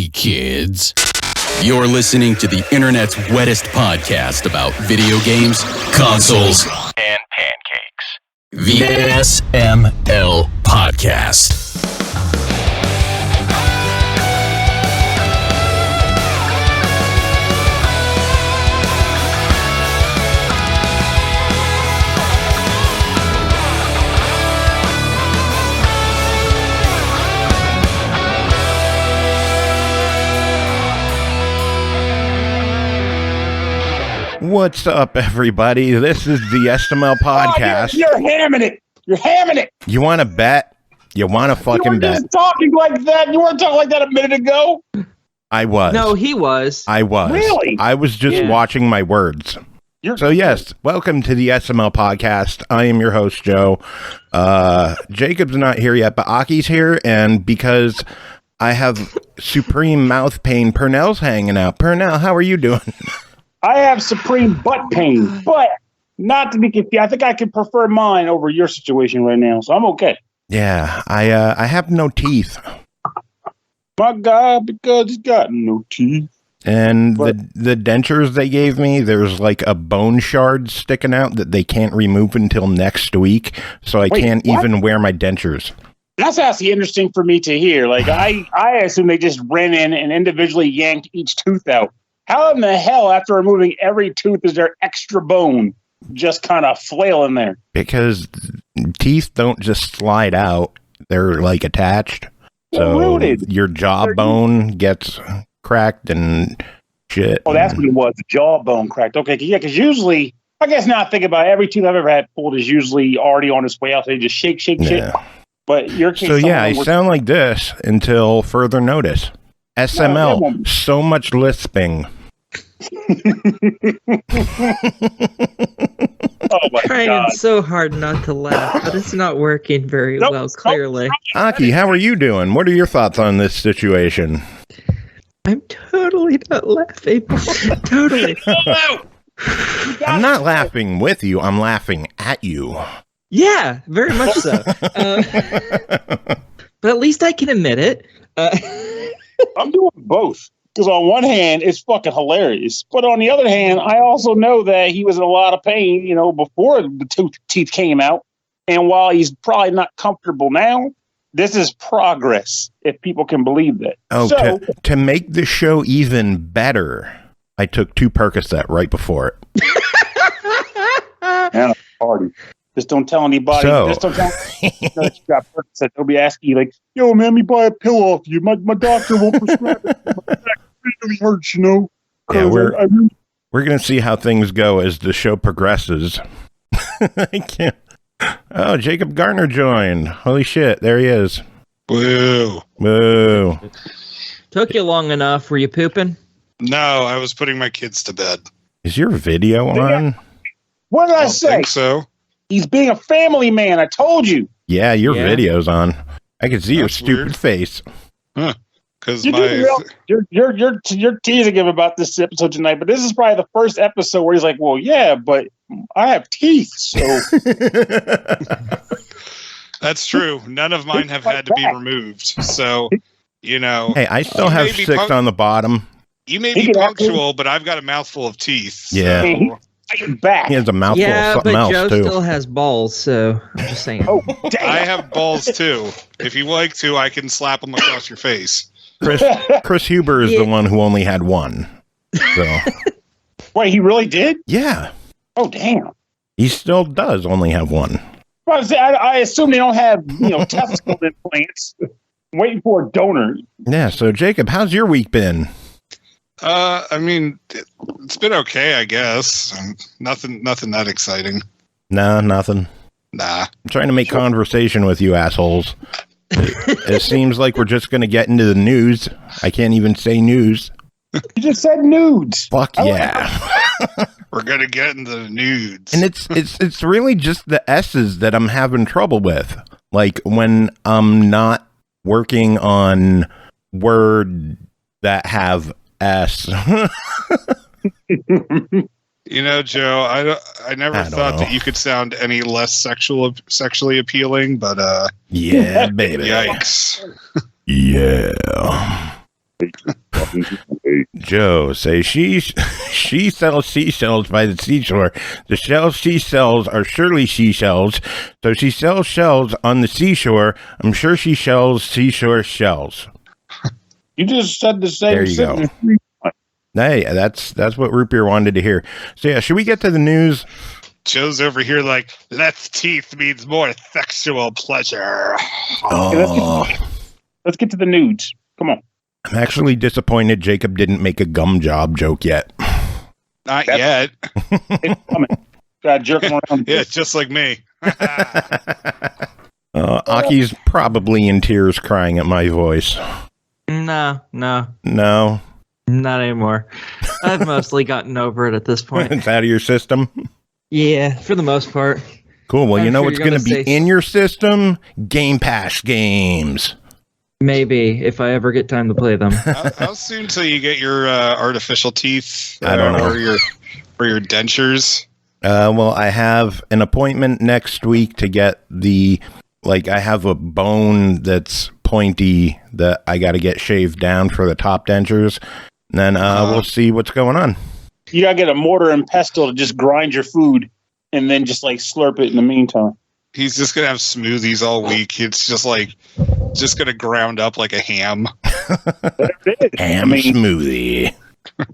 Hey, kids. You're listening to the internet's wettest podcast about video games, consoles, and pancakes. The SML Podcast. What's up, everybody? This is the SML Podcast. Oh, you're hamming it. You're hamming it. You want to bet? You want to fucking bet? You weren't talking like that. You weren't talking like that a minute ago. I was. No, he was. I was. Really? I was just watching my words. So, yes, welcome to the SML Podcast. I am your host, Joe. Jacob's not here yet, but Aki's here, and because I have supreme mouth pain, Pernell's hanging out. Pernell, how are you doing? I have supreme butt pain, but not to be confused. I think I could prefer mine over your situation right now, so I'm okay. Yeah, I have no teeth. My God, because he's got no teeth. And the dentures they gave me, there's like a bone shard sticking out that they can't remove until next week, so I can't even wear my dentures. That's actually interesting for me to hear. Like, I assume they just ran in and individually yanked each tooth out. How in the hell, after removing every tooth, is there extra bone just kind of flailing there? Because teeth don't just slide out. They're, like, attached. So your jawbone gets cracked and shit. Oh, that's what it was. The jawbone cracked. Okay, yeah, because usually, I guess now I think about it, every tooth I've ever had pulled is usually already on its way out. So they just shake. But your case... So, yeah, I sound like this until further notice. SML, So Much Lisping. Oh my Trying God. so hard not to laugh, but it's not working very well, clearly. Aki, how are you doing? What are your thoughts on this situation? I'm totally not laughing. Totally. I'm not laughing with you. I'm laughing at you. Yeah, very much so. But at least I can admit it. I'm doing both. Because on one hand, it's fucking hilarious. But on the other hand, I also know that he was in a lot of pain, before the teeth came out. And while he's probably not comfortable now, this is progress, if people can believe that. Oh, so, to make the show even better, I took 2 Percocet right before it. And a party. Just don't tell anybody. Just don't tell that you got Percocet. They'll be asking you, like, yo, man, let me buy a pill off you. My doctor won't prescribe it. My back really hurts, Yeah, we're going to see how things go as the show progresses. I can't. Oh, Jacob Garner joined. Holy shit, there he is. Woo. Woo. Took you long enough. Were you pooping? No, I was putting my kids to bed. Is your video on? What did I say? Think so. He's being a family man. I told you. Yeah, your video's on. I can see your stupid weird. face. Huh. Because you're teasing him about this episode tonight, but this is probably the first episode where he's like, well, yeah, but I have teeth, so. That's true. None of mine have had to be removed. So, Hey, I still have 6 on the bottom. You may be punctual, but I've got a mouthful of teeth. Yeah. So. Back. He has a mouthful of something else, Joe too. still has balls, so I'm just saying. Oh, damn. I have balls, too. If you like to, I can slap them across your face. Chris Huber is the one who only had 1. So. Wait, he really did? Yeah. Oh, damn. He still does only have 1. I assume they don't have, testicle implants. I'm waiting for a donor. Yeah, so Jacob, how's your week been? It's been okay, I guess. Nothing that exciting. Nah, nothing. Nah. I'm trying to make conversation with you assholes. It seems like we're just going to get into the news. I can't even say news. You just said nudes. Fuck yeah. We're going to get into the nudes. And it's really just the S's that I'm having trouble with. Like when I'm not working on word that have S. Joe, I never thought that you could sound any less sexually appealing, but yeah, baby. Yikes. Yeah. Joe say she sells seashells by the seashore. The shells she sells are surely seashells, so she sells shells on the seashore. I'm sure she sells seashore shells. You just said the same. There you go. Hey, that's what Root Beer wanted to hear. So yeah, should we get to the news? Joe's over here like, less teeth means more sexual pleasure. Oh. Let's get to the nudes. Come on. I'm actually disappointed Jacob didn't make a gum job joke yet. Not yet. It's coming. Jerking around. Yeah, just like me. Aki's probably in tears crying at my voice. No. No? Not anymore. I've mostly gotten over it at this point. It's out of your system? Yeah, for the most part. Cool. Well, you know what's going to be say in your system? Game Pass games. Maybe, if I ever get time to play them. How soon till you get your artificial teeth? I don't know. Or your dentures? Well, I have an appointment next week to get I have a bone that's pointy that I got to get shaved down for the top dentures. And then we'll see what's going on. You got to get a mortar and pestle to just grind your food and then just slurp it in the meantime. He's just going to have smoothies all week. It's just going to ground up like a ham. Ham smoothie.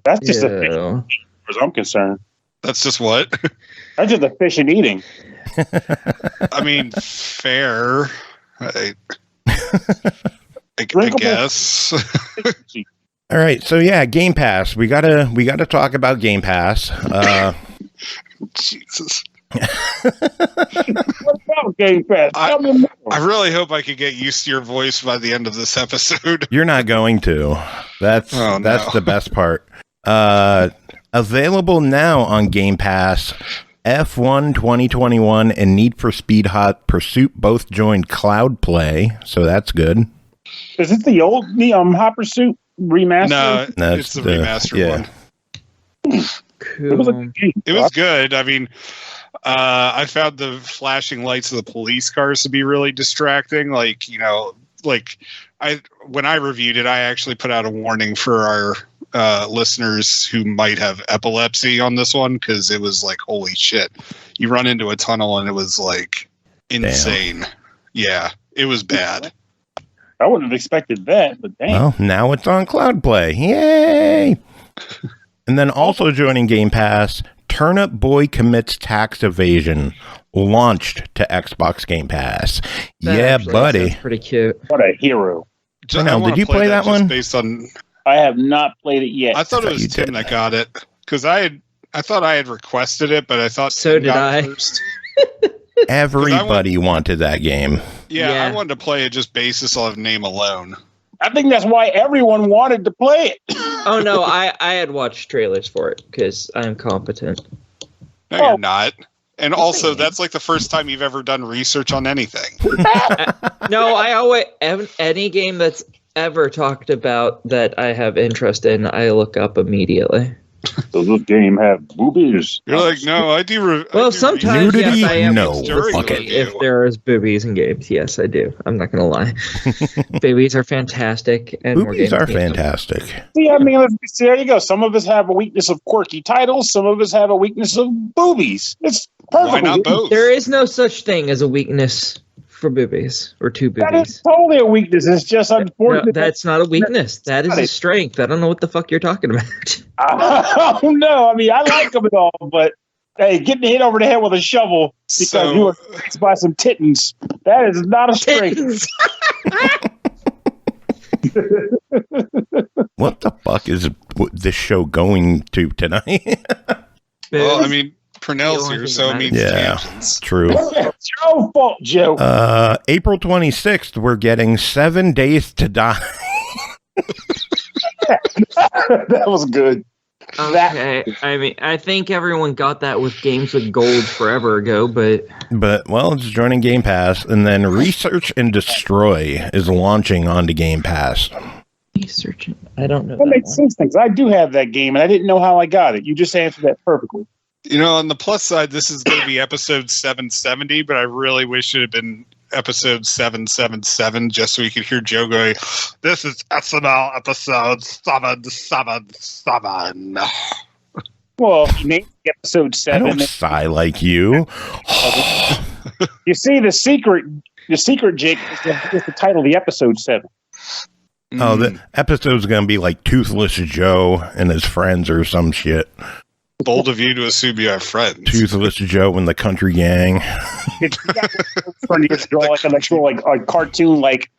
That's just a fish, as far as I'm concerned. That's just what? That's just a fish and eating. I mean, fair. I guess. All right, so yeah, Game Pass. We gotta talk about Game Pass. Jesus. What about Game Pass? I really hope I could get used to your voice by the end of this episode. You're not going to. That's the best part. Available now on Game Pass. F1 2021 and Need for Speed Hot Pursuit both joined Cloud Play, so that's good. Is it the old Hot Pursuit remastered? No, it's the remastered one. Cool. It was good. I mean, I found the flashing lights of the police cars to be really distracting. When I reviewed it, I actually put out a warning for our listeners who might have epilepsy on this one, because it was like, holy shit. You run into a tunnel and it was like insane. Damn. Yeah, it was bad. I wouldn't have expected that, but damn. Well, now it's on Cloud Play. Yay! And then also joining Game Pass, Turnip Boy Commits Tax Evasion, launched to Xbox Game Pass. Buddy. That's pretty cute. What a hero. Pernell, did you play that one? Based on, I have not played it yet. I thought it was Tim that got it, because I thought I had requested it, but I thought so Tim did got I. It first. Everybody wanted that game. Yeah, I wanted to play it just basis of name alone. I think that's why everyone wanted to play it. Oh no, I had watched trailers for it because I'm competent. No, you're not. And also, that's like the first time you've ever done research on anything. No, I always any game that's ever talked about that I have interest in, I look up immediately. Does this game have boobies? You're like, no, I do. Well, sometimes nudity? yes, I am. No, fuck it. If there is boobies in games, yes, I do. I'm not gonna lie. Babies are fantastic, and boobies are fantastic. See, I mean, there you go. Some of us have a weakness of quirky titles. Some of us have a weakness of boobies. It's perfect. Why not both? There is no such thing as a weakness for boobies or two boobies. That is totally a weakness. It's just unfortunate. No, that's not a weakness. That is a strength. I don't know what the fuck you're talking about. Oh no! I mean, I like them at all, but hey, getting hit over the head with a shovel because you were fixed by some tittens—that is not a strength. What the fuck is this show going to tonight? Well, I mean, Pernell's here, so it means tangents. True. It's your own fault, Joe. April 26th, we're getting 7 Days to Die. That was good. Okay, I mean, I think everyone got that with Games with Gold forever ago, but well, it's joining Game Pass, and then Research and Destroy is launching onto Game Pass. Research, I don't know. That makes sense. I do have that game, and I didn't know how I got it. You just answered that perfectly. You know, on the plus side, this is going to be episode 770, but I really wish it had been episode 777 just so we could hear Joe going, "This is SML episode 777." Well, you named episode 7. I don't sigh like you. You see, the secret, Jake, is the title of the episode 7. Oh, the episode's going to be like Toothless Joe and his friends or some shit. Bold of you to assume you have friends. Toothless Joe and the Country Gang. It's draw like an actual like a cartoon like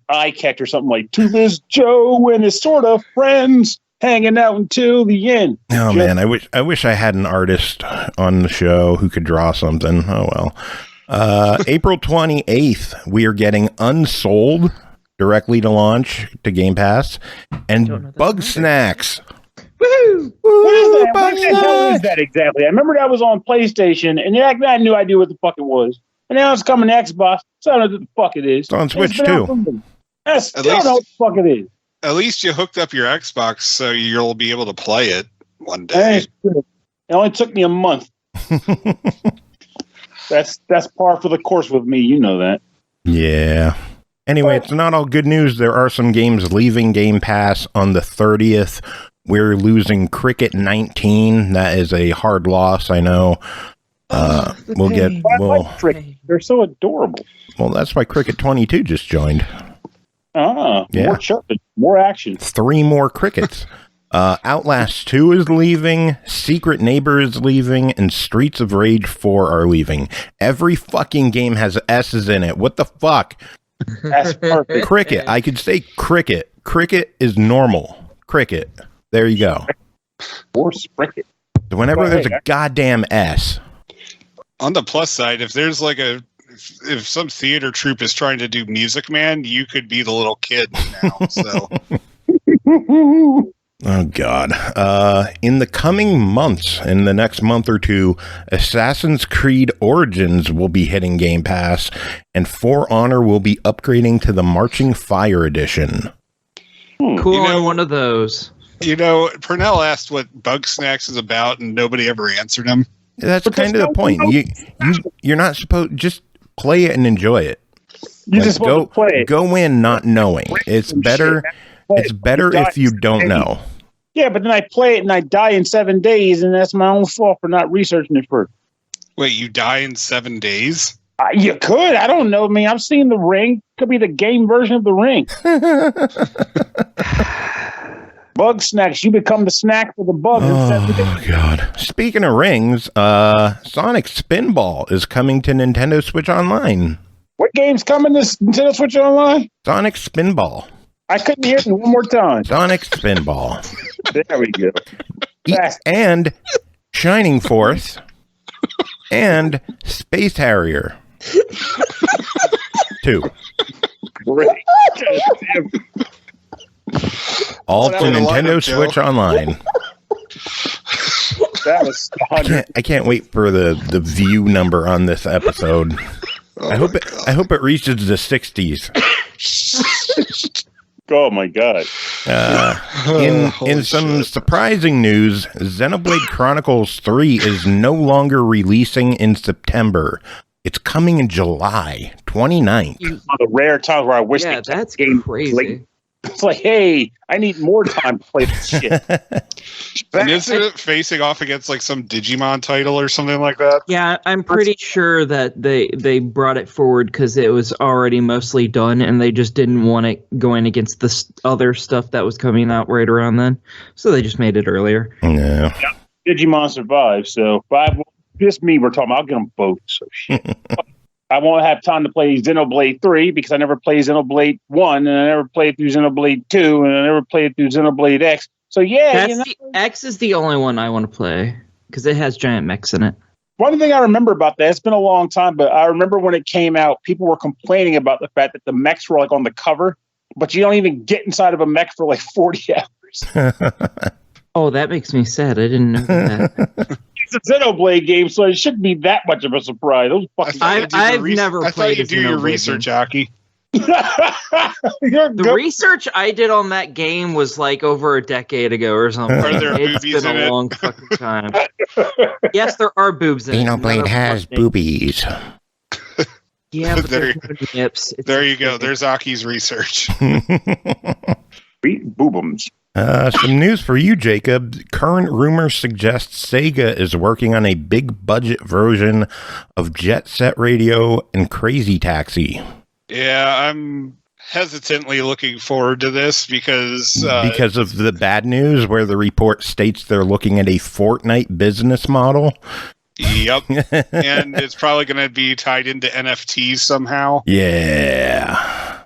eye catch or something like Toothless Joe and his sort of friends hanging out until the end. Oh Joe. Man, I wish I had an artist on the show who could draw something. Oh well. April 28th, we are getting Unsold directly to launch to Game Pass, and Bug Snacks. Woohoo! What is that? What the hell is that exactly? I remember that was on PlayStation, and I had no idea what the fuck it was. And now it's coming to Xbox, so I don't know what the fuck it is. It's on Switch too. I still don't know what the fuck it is. At least you hooked up your Xbox so you'll be able to play it one day. It only took me a month. That's par for the course with me. You know that. Yeah. Anyway, it's not all good news. There are some games leaving Game Pass on the 30th. We're losing Cricket 19. That is a hard loss, I know. We'll get. Like Cricket. They're so adorable. Well, that's why Cricket 22 just joined. Yeah. More chirping, more action. 3 more crickets. Outlast 2 is leaving, Secret Neighbor is leaving, and Streets of Rage 4 are leaving. Every fucking game has S's in it. What the fuck? That's perfect. Cricket. I could say cricket. Cricket is normal. Cricket. There you go. Or Spricket. Whenever there's a goddamn S. On the plus side, if there's like if some theater troupe is trying to do Music Man, you could be the little kid now. So. Oh, God. In the coming months, in the next month or two, Assassin's Creed Origins will be hitting Game Pass, and For Honor will be upgrading to the Marching Fire Edition. Cool on one of those. Pernell asked what Bug Snacks is about, and nobody ever answered him. That's kind of the point. You're not supposed... Just play it and enjoy it. You just want to play it. Go in not knowing. It's better... It's better if you don't know. Yeah, but then I play it and I die in 7 days, and that's my own fault for not researching it first. Wait, you die in 7 days? You could. I don't know. I mean, I've seen The Ring. Could be the game version of The Ring. Bug Snacks. You become the snack for the bug. Oh, God. Speaking of rings, Sonic Spinball is coming to Nintendo Switch Online. What game's coming to Nintendo Switch Online? Sonic Spinball. I couldn't hear it one more time. Sonic Spinball. There we go. And Shining Force. And Space Harrier. 2. Great. All to Nintendo Switch Online. That was I can't wait for the view number on this episode. I hope it reaches the 60s. Oh my God. In some surprising news, Xenoblade Chronicles 3 is no longer releasing in September. It's coming in July 29th. The rare times where I wish that's crazy. It's like, hey, I need more time to play this shit. And isn't it facing off against like some Digimon title or something like that? Yeah, I'm pretty sure that they brought it forward because it was already mostly done, and they just didn't want it going against the other stuff that was coming out right around then. So they just made it earlier. Yeah. Digimon survived, so just me we're talking about. I'll get them both. So shit. I won't have time to play Xenoblade 3 because I never played Xenoblade 1, and I never played through Xenoblade 2, and I never played through Xenoblade X. So yeah, X is the only one I want to play because it has giant mechs in it. One thing I remember about that, it's been a long time, but I remember when it came out, people were complaining about the fact that the mechs were like on the cover, but you don't even get inside of a mech for like 40 hours. Oh, that makes me sad. I didn't know that. It's a Xenoblade game, so it shouldn't be that much of a surprise. Those fucking I've never played. I thought you'd do your research, Aki. The research I did on that game was like over a decade ago or something. Are there it's boobies been in a it? long fucking time. Yes, there are boobs in it. Xenoblade has boobies. Yeah, but There- there's no nips. It's There you go. okay. There's Aki's research. Sweet boobums. Some news for you, Jacob. Current rumors suggest Sega is working on a big budget version of Jet Set Radio and Crazy Taxi. Yeah, I'm hesitantly looking forward to this because Because of the bad news where the report states they're looking at a Fortnite business model. yep, and it's probably going to be tied into NFTs somehow. Yeah.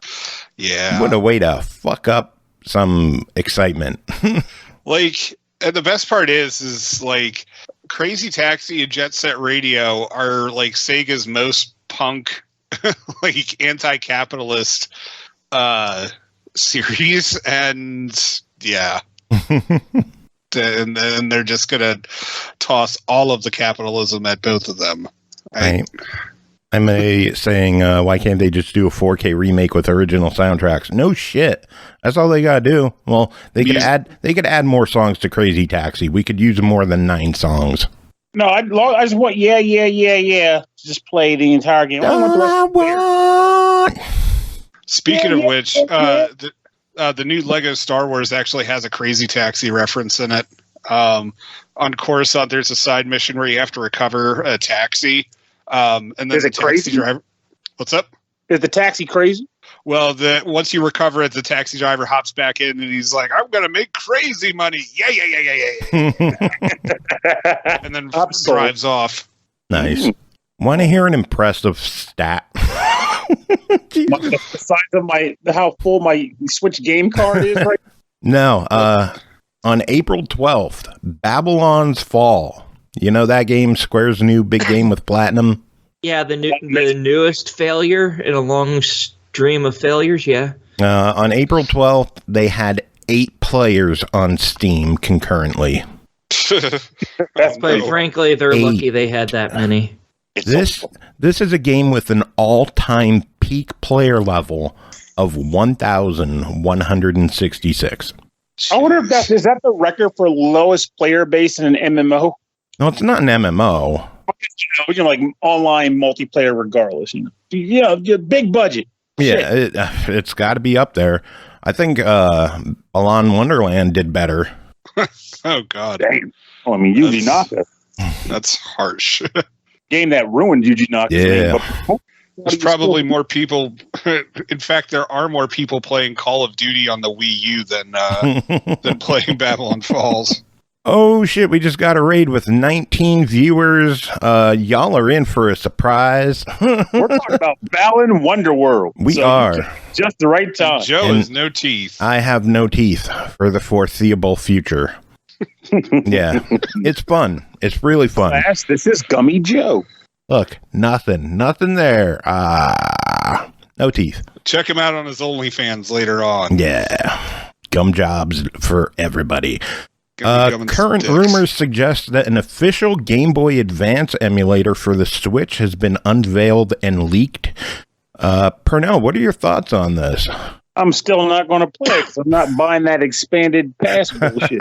Yeah, What a way to fuck up some excitement. like, and the best part is like Crazy Taxi and Jet Set Radio are like Sega's most punk, like anti-capitalist series, and yeah. And then they're just gonna toss all of the capitalism at both of them. I'm saying, why can't they just do a 4K remake with original soundtracks? No shit. That's all they gotta do. Well, they could add more songs to Crazy Taxi. We could use more than 9 songs. No, I just want yeah. Just play the entire game. I don't want the rest of the player. Speaking Yeah, of yeah, which, the new Lego Star Wars actually has a Crazy Taxi reference in it. On Coruscant, there's a side mission where you have to recover a taxi. And then Is the it taxi crazy? driver. What's up? Is the taxi crazy? Well, once you recover it, the taxi driver hops back in and he's like, "I'm gonna make crazy money, yeah," and then I'm sold. drives off. Nice. Want to hear an impressive stat? The size of how full my Switch game card is right No. On April 12th, Babylon's Fall. You know that game, Square's new big game with Platinum? Yeah, the newest failure in a long stream of failures. Yeah. On April 12th, they had 8 players on Steam concurrently. That's But crazy. frankly, they're 8. lucky they had that many. This is a game with an all-time peak player level of 1,166. I wonder if is that the record for lowest player base in an MMO? No, it's not an MMO. Like online multiplayer, regardless. Big budget. Yeah, it's got to be up there. I think Balan Wonderland did better. Oh God, Damn. Oh, I mean, Yuji Naka, that's harsh. game that ruined Yuji Naka's Yeah. name. But There's probably more people. In fact, there are more people playing Call of Duty on the Wii U than playing Babylon Falls. Oh shit, we just got a raid with 19 viewers. Y'all are in for a surprise. We're talking about Balan Wonderworld. We are. Just the right time. Joe And- has no teeth. I have no teeth for the foreseeable future. Yeah, it's fun. It's really fun. Class, this is Gummy Joe. Look, nothing there. No teeth. Check him out on his OnlyFans later on. Yeah, gum jobs for everybody. Gonna be gumming Current sticks. rumors suggest that an official Game Boy Advance emulator for the Switch has been unveiled and leaked. Pernell, what are your thoughts on this? I'm still not going to play it because I'm not buying that expanded pass bullshit.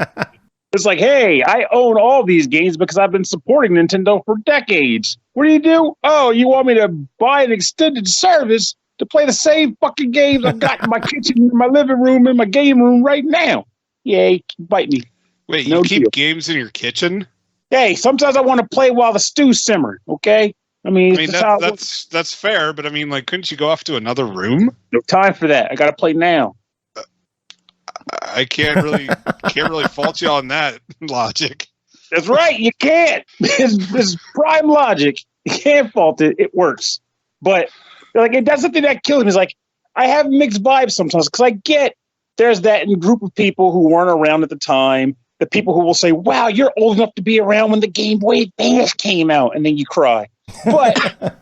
It's like, hey, I own all these games because I've been supporting Nintendo for decades. What do? Oh, you want me to buy an extended service to play the same fucking games I've got in my kitchen, in my living room, in my game room right now? Yay, bite me. Wait, No you keep deal. games in your kitchen? Hey, sometimes I want to play while the stew's simmering, okay? I mean, That's fair, but I mean, like, couldn't you go off to another room? no time for that. I got to play now. I can't really fault you on that logic. That's right. You can't. It's prime logic. You can't fault it. It works. But like, it does something that kills me. It's like, I have mixed vibes sometimes because I get there's that group of people who weren't around at the time. The people who will say, wow, you're old enough to be around when the Game Boy Advance came out. And then you cry. But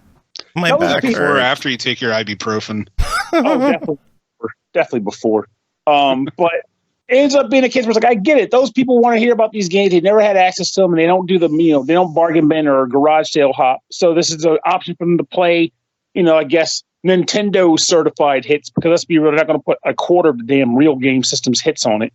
My That was back before Or hurts. after you take your ibuprofen. definitely before. But it ends up being a case where it's like, I get it. Those people want to hear about these games. They never had access to them, and they don't do they don't bargain bin or garage sale hop. So this is an option for them to play, I guess, Nintendo certified hits, because let's be real, they're not going to put a quarter of the damn real game systems hits on it.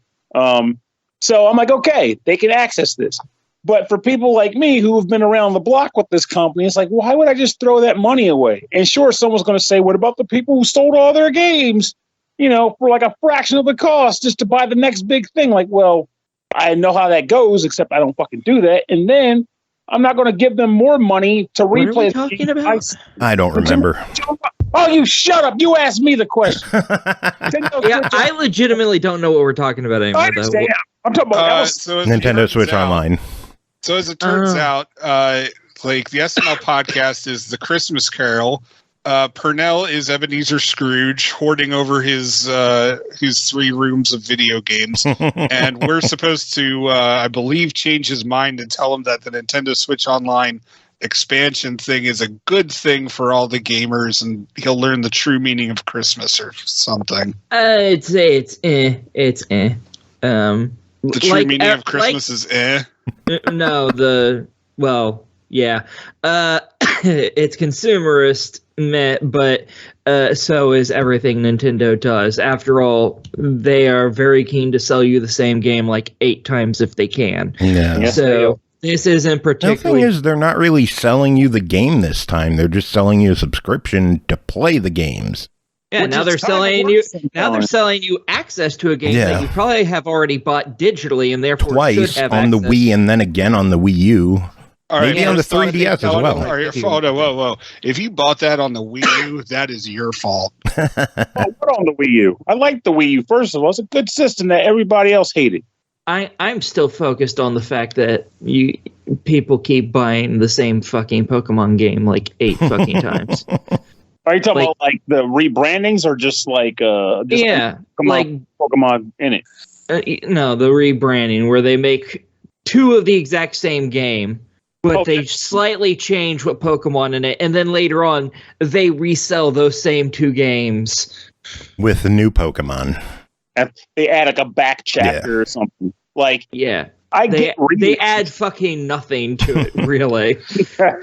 So I'm like, okay, they can access this. But for people like me who have been around the block with this company, it's like, why would I just throw that money away? And sure, someone's going to say, what about the people who sold all their games, for like a fraction of the cost just to buy the next big thing? Like, well, I know how that goes, except I don't fucking do that. And then I'm not going to give them more money to replay. What are we talking about? I don't remember. Oh, you shut up. You asked me the question. Yeah, I legitimately don't know what we're talking about anymore. Though. I'm talking about Nintendo Switch Online. So as it turns out, the SML podcast is the Christmas Carol. Pernell is Ebenezer Scrooge hoarding over his 3 rooms of video games, and we're supposed to, I believe, change his mind and tell him that the Nintendo Switch Online expansion thing is a good thing for all the gamers, and he'll learn the true meaning of Christmas or something. It's The true meaning of Christmas is eh. No, yeah. It's consumerist, but so is everything Nintendo does. After all, they are very keen to sell you the same game like 8 times if they can. Yeah. So this isn't particularly... The thing is, they're not really selling you the game this time. They're just selling you a subscription to play the games. Yeah, now they're selling you access to a game that you probably have already bought digitally and therefore twice should have on access. the Wii and then again on the Wii U. Maybe on the 3DS as well. Whoa. If you bought that on the Wii U, that is your fault. What on the Wii U? I like the Wii U. First of all, it's a good system that everybody else hated. I'm still focused on the fact that people keep buying the same fucking Pokemon game like 8 fucking times. Are you talking about like the rebrandings or just like Pokemon in it? No, the rebranding where they make 2 of the exact same game, but they slightly change what Pokemon in it, and then later on they resell those same 2 games with the new Pokemon. They add like a back chapter or something. Like they add fucking nothing to it, really.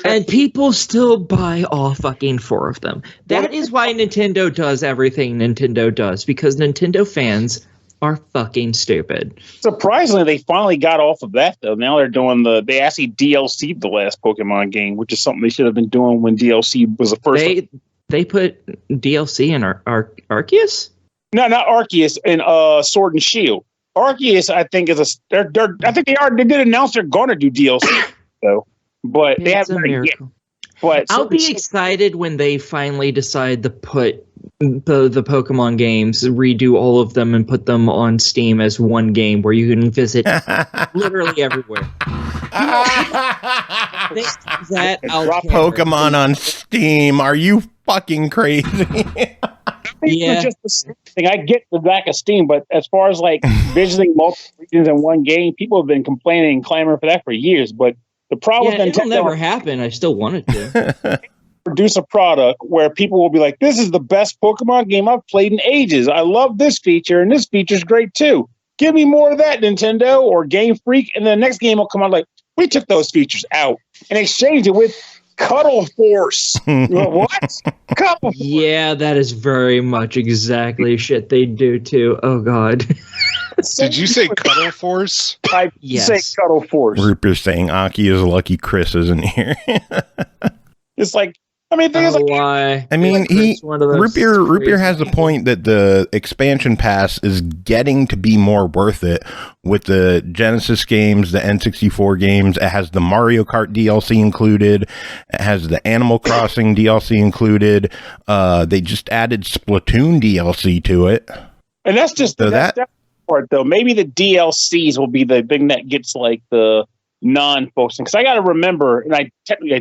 And people still buy all fucking 4 of them. That is why Nintendo does everything Nintendo does, because Nintendo fans are fucking stupid. Surprisingly, they finally got off of that, though. Now they're doing they actually DLC'd the last Pokemon game, which is something they should have been doing when DLC was the first. They put DLC in Arceus? No, not Arceus, and Sword and Shield. Arceus, I think, is I think they did announce they're going to do DLC, though, but they haven't yet. But I'll be excited when they finally decide to put the Pokemon games, redo all of them, and put them on Steam as one game where you can visit literally everywhere. Pokemon on Steam? Are you fucking crazy? Yeah, just the same thing. I get the back of Steam, but as far as like visiting multiple regions in one game, people have been complaining and clamoring for that for years. But the problem with Nintendo, it'll never happen. I still want it to produce a product where people will be like, "This is the best Pokemon game I've played in ages. I love this feature, and this feature's great too. Give me more of that, Nintendo or Game Freak." And then the next game will come out like, "We took those features out and exchanged it with Cuddle Force." What? Cuddle Force. Yeah, that is very much exactly shit they do too. Oh God. Did you say Cuddle Force? I say Cuddle Force. Rupert's saying Aki is lucky Chris isn't here. It's like, I mean, why? I mean, Rupier has a point that the expansion pass is getting to be more worth it with the Genesis games, the N64 games. It has the Mario Kart DLC included. It has the Animal Crossing DLC included. They just added Splatoon DLC to it. And that's just that part, though. Maybe the DLCs will be the thing that gets like the non-folks. Because I got to remember, and I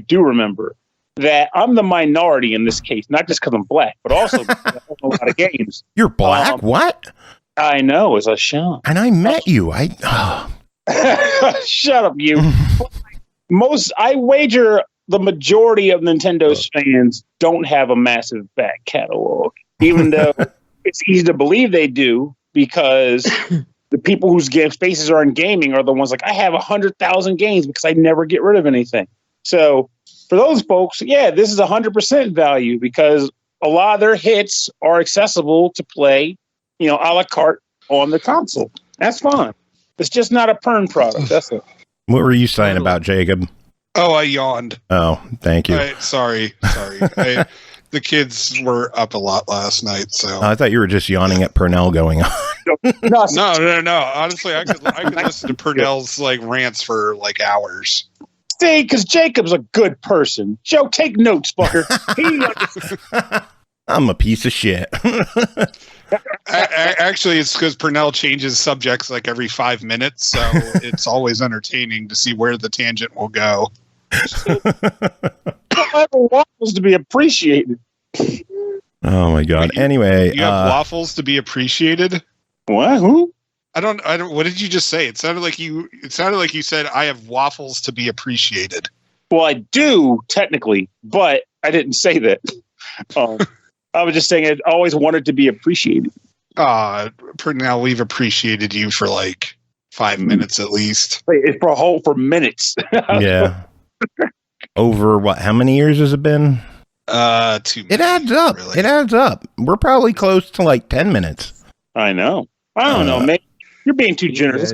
do remember, that I'm the minority in this case, not just because I'm black, but also because I don't know a lot of games. You're black? What? I know, it's a shame. And I met you. Shut up, you. I wager the majority of Nintendo's fans don't have a massive back catalog, even though it's easy to believe they do, because the people whose faces are in gaming are the ones like, I have 100,000 games because I never get rid of anything. So for those folks, yeah, this is 100% value because a lot of their hits are accessible to play, a la carte on the console. That's fine. It's just not a Pern product. That's it. What were you saying about, Jacob? Oh, I yawned. Oh, thank you. Sorry. The kids were up a lot last night, so I thought you were just yawning at Pernell going on. No. Honestly, I could listen to Pernell's like rants for like hours. See, because Jacob's a good person. Joe, take notes, fucker. I'm a piece of shit. Actually, it's because Pernell changes subjects like every 5 minutes, so it's always entertaining to see where the tangent will go. Waffles to be appreciated. Oh my god. Anyway, you have waffles to be appreciated. What? Who? I don't. What did you just say? It sounded like you said I have waffles to be appreciated. Well, I do technically, but I didn't say that. I was just saying I always wanted to be appreciated. Pernell, we've appreciated you for like 5 minutes at least. For minutes. Yeah. Over what? How many years has it been? 2 minutes. It adds up. Really. It adds up. We're probably close to like 10 minutes. I know. I don't know, man. You're being too generous.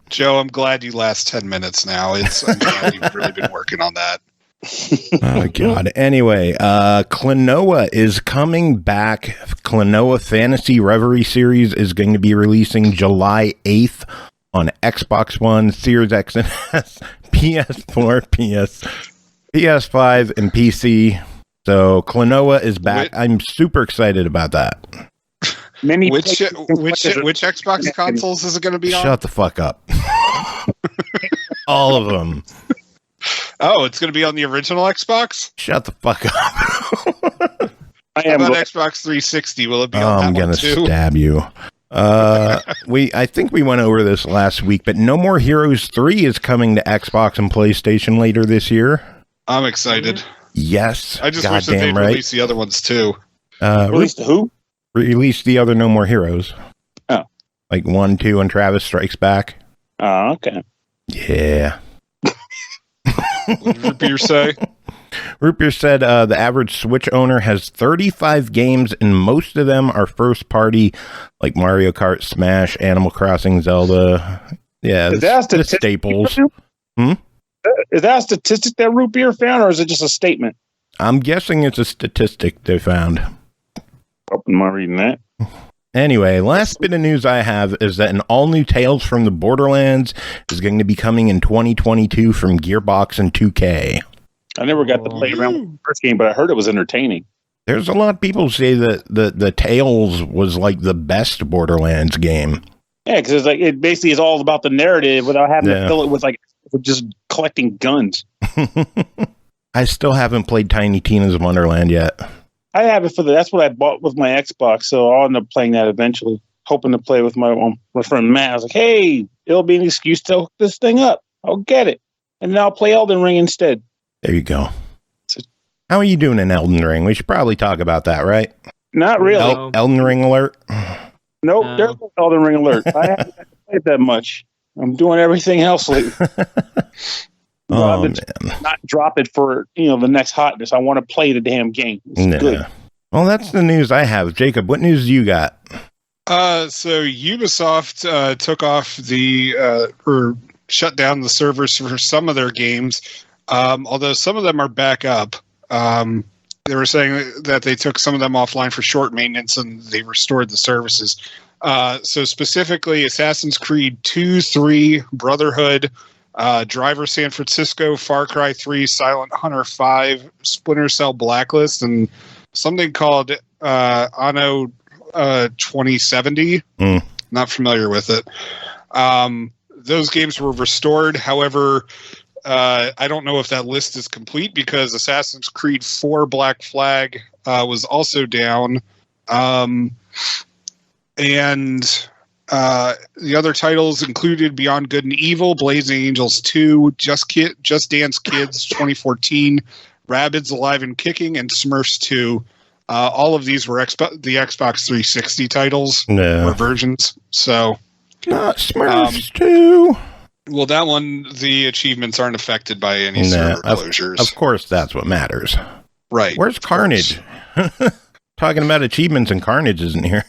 Joe, I'm glad you last 10 minutes now. I'm glad you've really been working on that. Oh god. Anyway, Klonoa is coming back. Klonoa Fantasy Reverie series is going to be releasing July 8th on Xbox One, Series X and S, PS4, PS5, and PC. So Klonoa is back. I'm super excited about that. Which Xbox consoles is it going to be on? Shut the fuck up. All of them. Oh, it's going to be on the original Xbox? Shut the fuck up. How about Xbox 360? Will it be on that one too? I'm going to stab you. I think we went over this last week, but No More Heroes 3 is coming to Xbox and PlayStation later this year. I'm excited. Yes. I just wish that they'd release the other ones too. Release who? Release the other No More Heroes. Oh. Like 1, 2, and Travis Strikes Back. Oh, okay. Yeah. What did Root Beer say? Root Beer said the average Switch owner has 35 games, and most of them are first party, like Mario Kart, Smash, Animal Crossing, Zelda. Yeah, the staples. Is that a statistic that Root Beer found, or is it just a statement? I'm guessing it's a statistic they found. Am I reading that? Anyway, last bit of news I have is that an all-new Tales from the Borderlands is going to be coming in 2022 from Gearbox and 2K. I never got to play around with the first game, but I heard it was entertaining. There's a lot of people say that the Tales was like the best Borderlands game. Yeah, because it basically is all about the narrative without having to fill it with just collecting guns. I still haven't played Tiny Tina's Wonderland yet. I have it that's what I bought with my Xbox, so I'll end up playing that eventually. Hoping to play with my friend Matt. I was like, hey, it'll be an excuse to hook this thing up. I'll get it. And then I'll play Elden Ring instead. There you go. How are you doing in Elden Ring? We should probably talk about that, right? Not really. Elden Ring alert? Nope, there's no Elden Ring alert. I haven't played that much. I'm doing everything else lately. I've been not drop it for the next hotness. I want to play the damn game. It's good. Well, that's the news I have. Jacob, what news do you got? So Ubisoft took off or shut down the servers for some of their games, although some of them are back up. They were saying that they took some of them offline for short maintenance and they restored the services. So specifically, Assassin's Creed 2, 3, Brotherhood, Driver San Francisco, Far Cry 3, Silent Hunter 5, Splinter Cell Blacklist, and something called Anno 2070. Not familiar with it. Those games were restored. However, I don't know if that list is complete because Assassin's Creed 4 Black Flag was also down. And the other titles included Beyond Good and Evil, Blazing Angels 2, Just Dance Kids 2014, Rabbids Alive and Kicking, and Smurfs 2. All of these were the Xbox 360 titles or versions. So, not Smurfs 2. Well, that one, the achievements aren't affected by any server closures. Of course, that's what matters. Right. Where's Carnage? Talking about achievements and Carnage isn't here.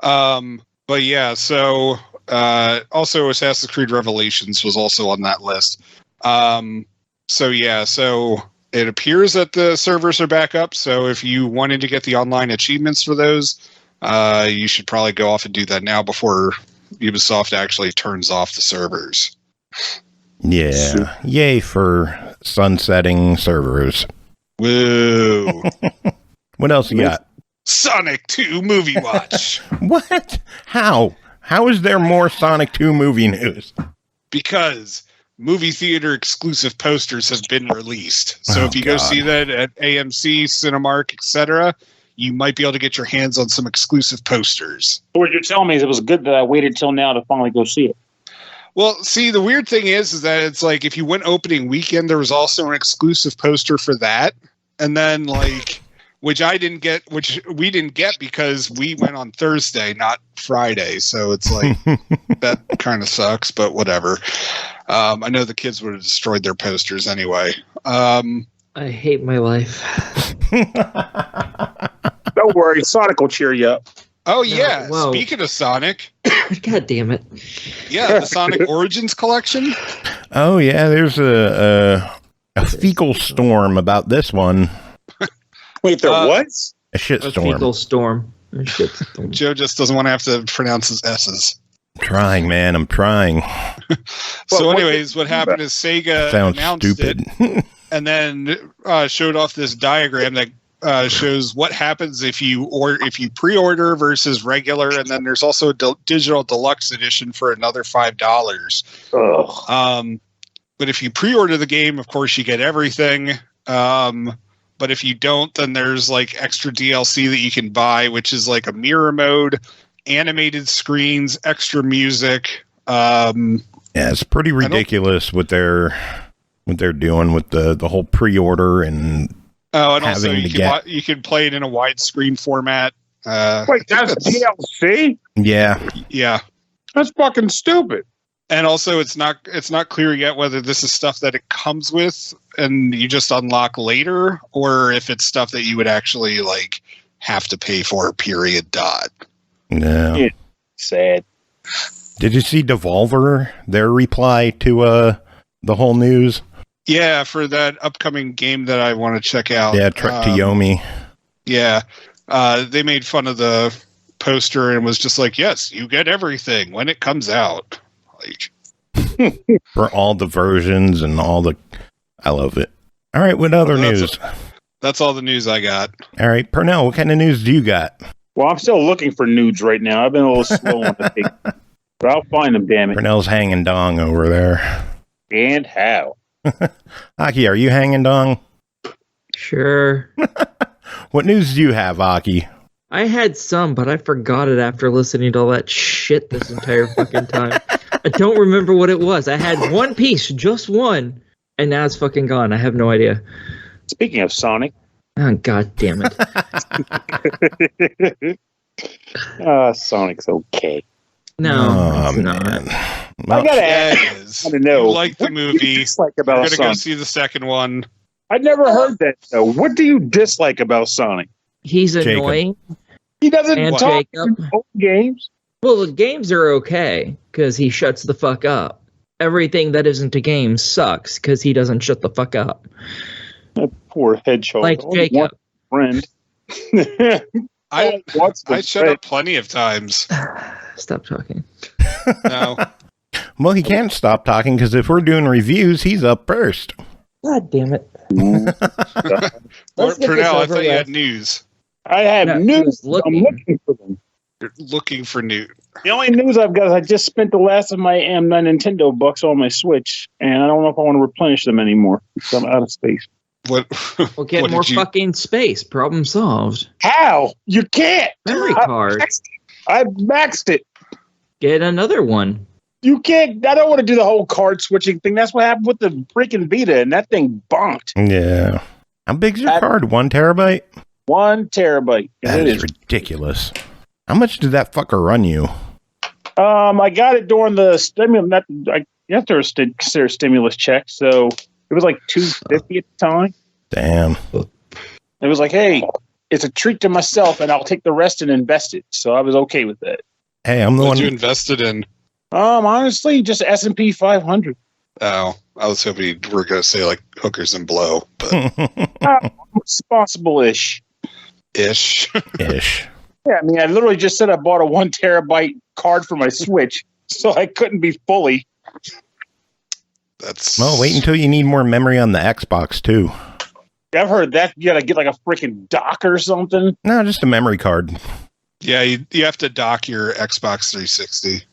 But yeah, so Also, Assassin's Creed Revelations was also on that list. So it appears that the servers are back up. So if you wanted to get the online achievements for those, you should probably go off and do that now before Ubisoft actually turns off the servers. Yeah. Yay for sunsetting servers. Woo. What else you got? Sonic 2 movie watch. What? How? How is there more Sonic 2 movie news? Because movie theater exclusive posters have been released. So if you go see that at AMC, Cinemark, etc., you might be able to get your hands on some exclusive posters. What you're telling me is it was good that I waited till now to finally go see it. Well, see, the weird thing is that it's like if you went opening weekend, there was also an exclusive poster for that. And then, like, which we didn't get because we went on Thursday, not Friday. So it's like, that kind of sucks, but whatever. I know the kids would have destroyed their posters anyway. I hate my life. Don't worry, Sonic will cheer you up. Oh, yeah. No, speaking of Sonic. God damn it. Yeah, the Sonic Origins collection. Oh, yeah, there's a fecal storm about this one. Wait, there was? A shitstorm. A fecal storm. Joe just doesn't want to have to pronounce his S's. I'm trying, man. I'm trying. So anyways, what happened is Sega announced stupid. it and then showed off this diagram that shows what happens if you pre-order versus regular, and then there's also a digital deluxe edition for another $5. But if you pre-order the game, of course, you get everything. But if you don't, then there's like extra DLC that you can buy, which is like a mirror mode, animated screens, extra music. Yeah, it's pretty ridiculous what they're doing with the whole pre-order and. Oh, and also you can play it in a widescreen format. Wait, that's DLC? Yeah. Yeah. That's fucking stupid. And also, it's not clear yet whether this is stuff that it comes with and you just unlock later, or if it's stuff that you would actually like have to pay for. Period. Dot. No. Yeah. Sad. Did you see Devolver? Their reply to the whole news. Yeah, for that upcoming game that I want to check out. Yeah, Trek to Yomi. Yeah, they made fun of the poster and was just like, "Yes, you get everything when it comes out." Like for all the versions and all the, I love it. All right, what other news? That's all the news I got. All right, Pernell, what kind of news do you got? Well, I'm still looking for nudes right now. I've been a little slow on the thing, but I'll find them. Damn it! Pernell's hanging dong over there. And how? Aki, are you hanging dong? Sure. What news do you have, Aki? I had some, but I forgot it after listening to all that shit this entire fucking time. I don't remember what it was. I had one piece, just one, and now it's fucking gone. I have no idea. Speaking of Sonic. Oh, god damn it. Sonic's okay. No, it's man. not. Well, I gotta ask. I don't know. You like the movie. Like about You're gonna Sonic? go see the second one. I never heard that though. What do you dislike about Sonic? He's Jacob. annoying. He doesn't And talk Jacob. in old games. Well, the games are okay because he shuts the fuck up. Everything that isn't a game sucks because he doesn't shut the fuck up. That poor hedgehog. Like Only Jacob. one friend. I shut up plenty of times. Stop talking. No. Well, he can't stop talking because if we're doing reviews, he's up first. God damn it. Pernell, I thought you had news. I have news. I'm looking for them. You're looking for news. The only news I've got is I just spent the last of my Nintendo bucks on my Switch, and I don't know if I want to replenish them anymore because I'm out of space. What? We'll get more fucking space. Problem solved. How? You can't. Memory card. I maxed it. Get another one. You can't. I don't want to do the whole card switching thing. That's what happened with the freaking Vita, and that thing bonked. Yeah. How big's your card? 1 terabyte? 1 terabyte. That is ridiculous. How much did that fucker run you? I got it during the stimulus. You have to consider stimulus check, so it was like $250 at the time. Damn. It was like, hey, it's a treat to myself, and I'll take the rest and invest it. So I was okay with that. Hey, I'm the one you invested in. Honestly, just S&P 500. Oh, I was hoping you were going to say like hookers and blow, but responsible-ish. Ish. Yeah, I mean, I literally just said I bought a 1 terabyte card for my Switch, so I couldn't be fully. Well, wait until you need more memory on the Xbox too. I've heard that you gotta get like a freaking dock or something. No, just a memory card. Yeah, you have to dock your Xbox 360.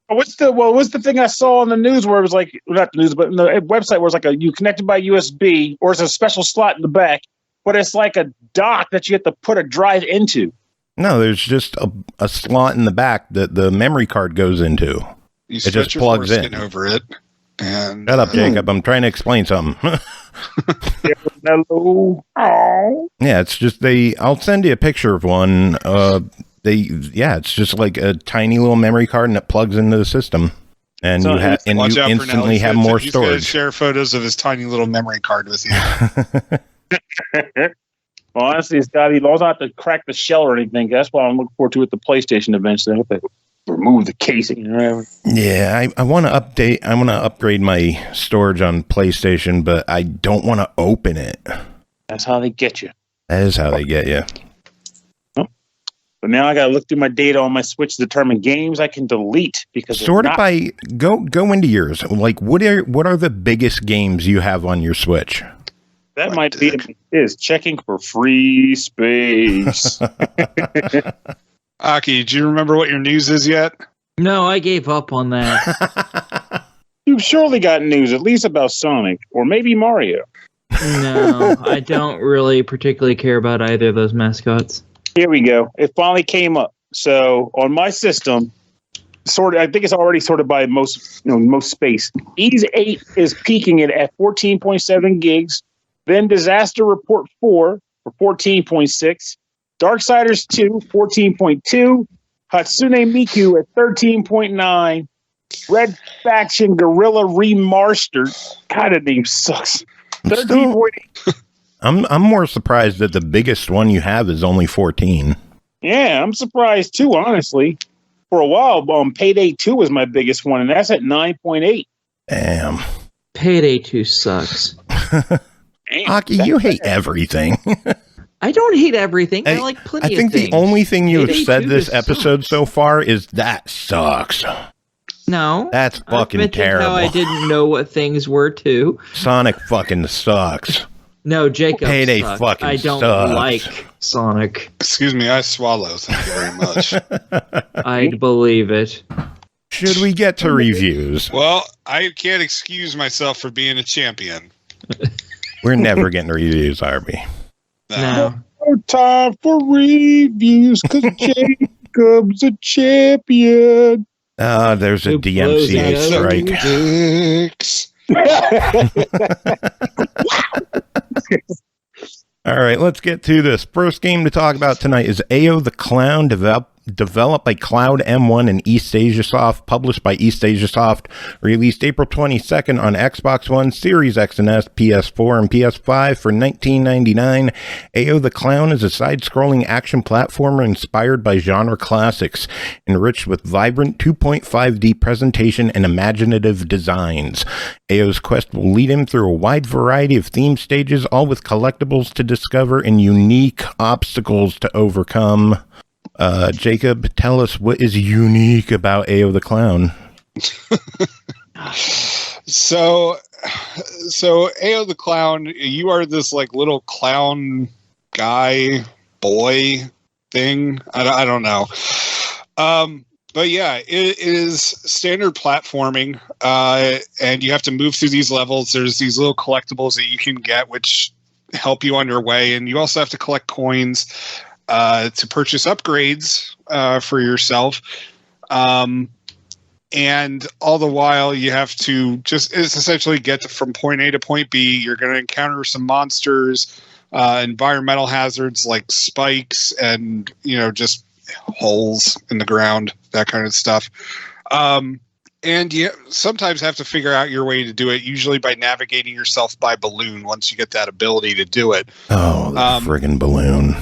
What's the thing I saw on the news where it was like, not the news, but the website where it's like you connected by USB, or it's a special slot in the back, but it's like a dock that you have to put a drive into. No, there's just a slot in the back that the memory card goes into. It just plugs in over it. And shut up, Jacob. I'm trying to explain something. Hello. Yeah, it's just I'll send you a picture of one. It's just like a tiny little memory card, and it plugs into the system, and so you instantly have more storage. He's share photos of his tiny little memory card with you. Well, honestly, it's got to be. As long as I don't have to crack the shell or anything. That's what I'm looking forward to with the PlayStation eventually. I have to remove the casing. Yeah, I want to update. I want to upgrade my storage on PlayStation, but I don't want to open it. That's how they get you. That is how they get you. But now I got to look through my data on my Switch to determine games I can delete because sort of by go into yours. Like, what are the biggest games you have on your Switch? That might be is checking for free space. Aki, do you remember what your news is yet? No, I gave up on that. You've surely got news, at least about Sonic, or maybe Mario. No, I don't really particularly care about either of those mascots. Here we go. It finally came up. So on my system, I think it's already sorted by most space. Ease 8 is peaking it at 14.7 gigs. Then Disaster Report 4 for 14.6. Darksiders 2, 14.2. Hatsune Miku at 13.9. Red Faction Gorilla Remastered. God, that name sucks. 13.8. I'm more surprised that the biggest one you have is only 14. Yeah, I'm surprised too, honestly. For a while, Payday 2 was my biggest one, and that's at 9.8. Damn. Payday 2 sucks. Aki, you hate everything. I don't hate everything. I like plenty of things. I think the only thing you have said this episode sucks. So far is that sucks. No. That's fucking terrible. How I didn't know what things were too. Sonic fucking sucks. No, Jacob Payday sucks. fucking I don't sucks. like Sonic. Excuse me, I swallow. Thank you very much. I'd believe it. Should we get to reviews? Well, I can't excuse myself for being a champion. We're never getting reviews, are we? No. No time for reviews because Jacob's a champion. There's a DMCA strike. All right, let's get to this. First game to talk about tonight is Ayo the Clown, developed by Cloud M1 and eastasiasoft, published by eastasiasoft, released April 22nd on Xbox One, Series X and S, PS4, and PS5 for $19.99. Ayo the Clown is a side-scrolling action platformer inspired by genre classics, enriched with vibrant 2.5D presentation and imaginative designs. Ayo's quest will lead him through a wide variety of themed stages, all with collectibles to discover and unique obstacles to overcome. Jacob, tell us what is unique about Ayo the Clown. So Ayo the Clown, you are this like little clown guy, boy thing. I don't know. But yeah, it is standard platforming, and you have to move through these levels. There's these little collectibles that you can get, which help you on your way, and you also have to collect coins to purchase upgrades for yourself. And all the while you have to it's essentially get from point A to point B. You're going to encounter some monsters, environmental hazards like spikes and, just holes in the ground, that kind of stuff. And you sometimes have to figure out your way to do it, usually by navigating yourself by balloon once you get that ability to do it. Oh, the friggin' balloon.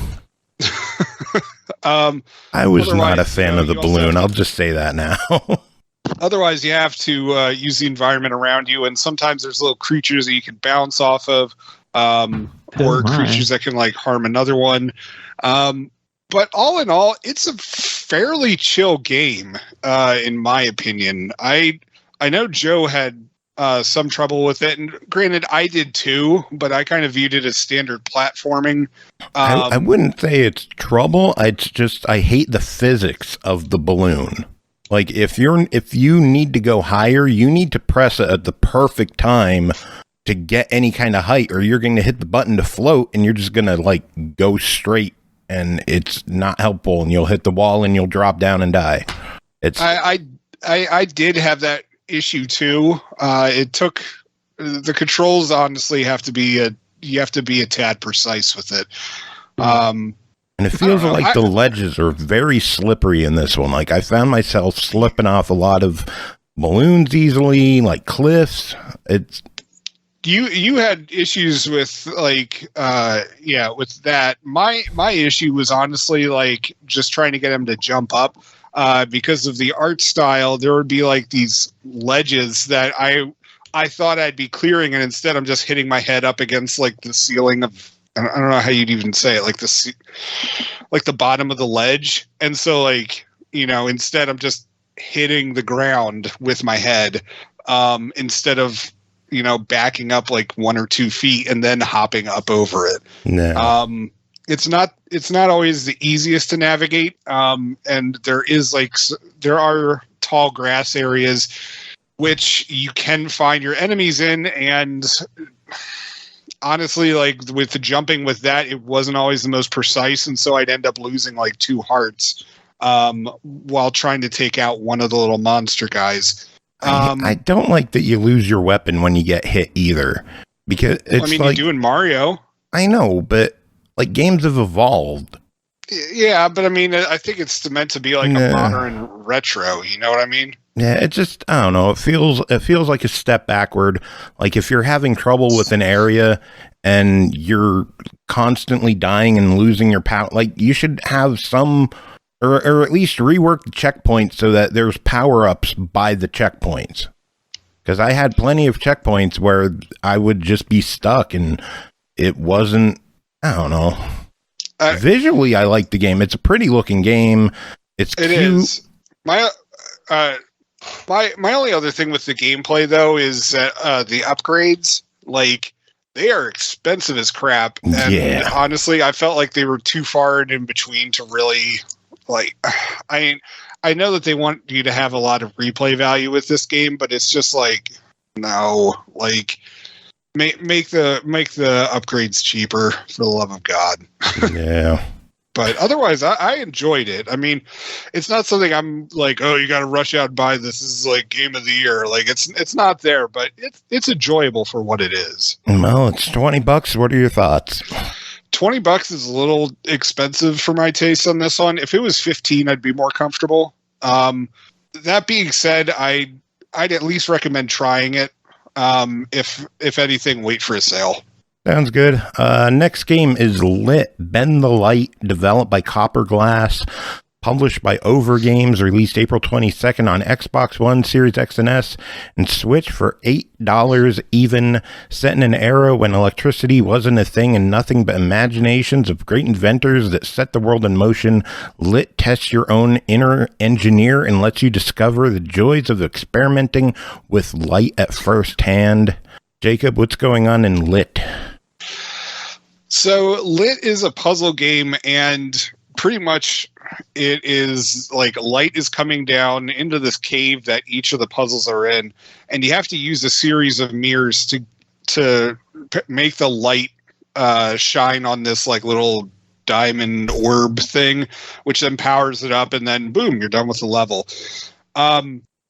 I was not a fan of the balloon. I'll just say that now. Otherwise, you have to use the environment around you, and sometimes there's little creatures that you can bounce off of, or creatures that can like harm another one. But all in all, it's a fairly chill game, in my opinion. I know Joe had some trouble with it, and granted, I did too, but I kind of viewed it as standard platforming. I wouldn't say it's trouble. It's just I hate the physics of the balloon. Like if you need to go higher, you need to press it at the perfect time to get any kind of height, or you're going to hit the button to float, and you're just going to like go straight, and it's not helpful, and you'll hit the wall, and you'll drop down and die. I did have that issue too. It took the controls. Honestly, you have to be a tad precise with it. And it feels like the ledges are very slippery in this one. Like I found myself slipping off a lot of balloons easily, like cliffs. It's you had issues with like with that. My issue was honestly like just trying to get him to jump up. Because of the art style, there would be like these ledges that I thought I'd be clearing, and instead I'm just hitting my head up against like the ceiling of, I don't know how you'd even say it, like the bottom of the ledge. And so like, instead I'm just hitting the ground with my head, instead of, backing up like 1 or 2 feet and then hopping up over it. No. It's not always the easiest to navigate. And there are tall grass areas which you can find your enemies in, and honestly, like with the jumping with that, it wasn't always the most precise, and so I'd end up losing like 2 hearts while trying to take out one of the little monster guys. I don't like that you lose your weapon when you get hit either, because it's you do in Mario. I know, but like games have evolved. Yeah, but I think it's meant to be like a modern retro. You know what I mean? Yeah, it just, I don't know. It feels like a step backward. Like if you're having trouble with an area and you're constantly dying and losing your power, like you should have some, or at least rework the checkpoints so that there's power-ups by the checkpoints. Because I had plenty of checkpoints where I would just be stuck, and it wasn't, I don't know. Visually, I like the game. It's a pretty looking game. It's cute. It is. My only other thing with the gameplay, though, is that the upgrades, like, they are expensive as crap. And honestly, I felt like they were too far in between to really, like, I know that they want you to have a lot of replay value with this game, but it's just like, no, like, make the upgrades cheaper, for the love of God. Yeah. But otherwise, I enjoyed it. It's not something I'm like, oh, you got to rush out and buy this. This is like game of the year. Like it's not there, but it's enjoyable for what it is. Well, it's $20. What are your thoughts? $20 is a little expensive for my taste on this one. If it was $15, I'd be more comfortable. That being said, I'd at least recommend trying it. If anything, wait for a sale. Sounds good. Next game is Lit, Bend the Light, developed by CopperGlass, published by OverGamez, released April 22nd on Xbox One, Series X and S, and Switch for $8 even. Set in an era when electricity wasn't a thing and nothing but imaginations of great inventors that set the world in motion, Lit tests your own inner engineer and lets you discover the joys of experimenting with light at first hand. Jacob, what's going on in Lit? So Lit is a puzzle game, and pretty much it is like light is coming down into this cave that each of the puzzles are in, and you have to use a series of mirrors to make the light shine on this like little diamond orb thing, which then powers it up, and then boom, you're done with the level.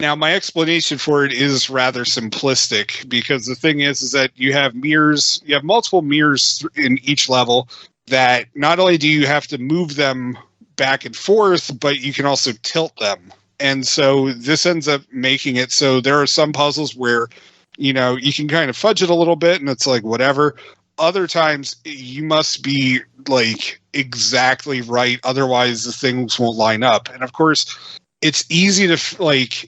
Now, my explanation for it is rather simplistic, because the thing is that you have mirrors, you have multiple mirrors in each level that not only do you have to move them back and forth, but you can also tilt them. And so this ends up making it so there are some puzzles where, you can kind of fudge it a little bit and it's like whatever. other times you must be like exactly right, otherwise the things won't line up. And of course, it's easy to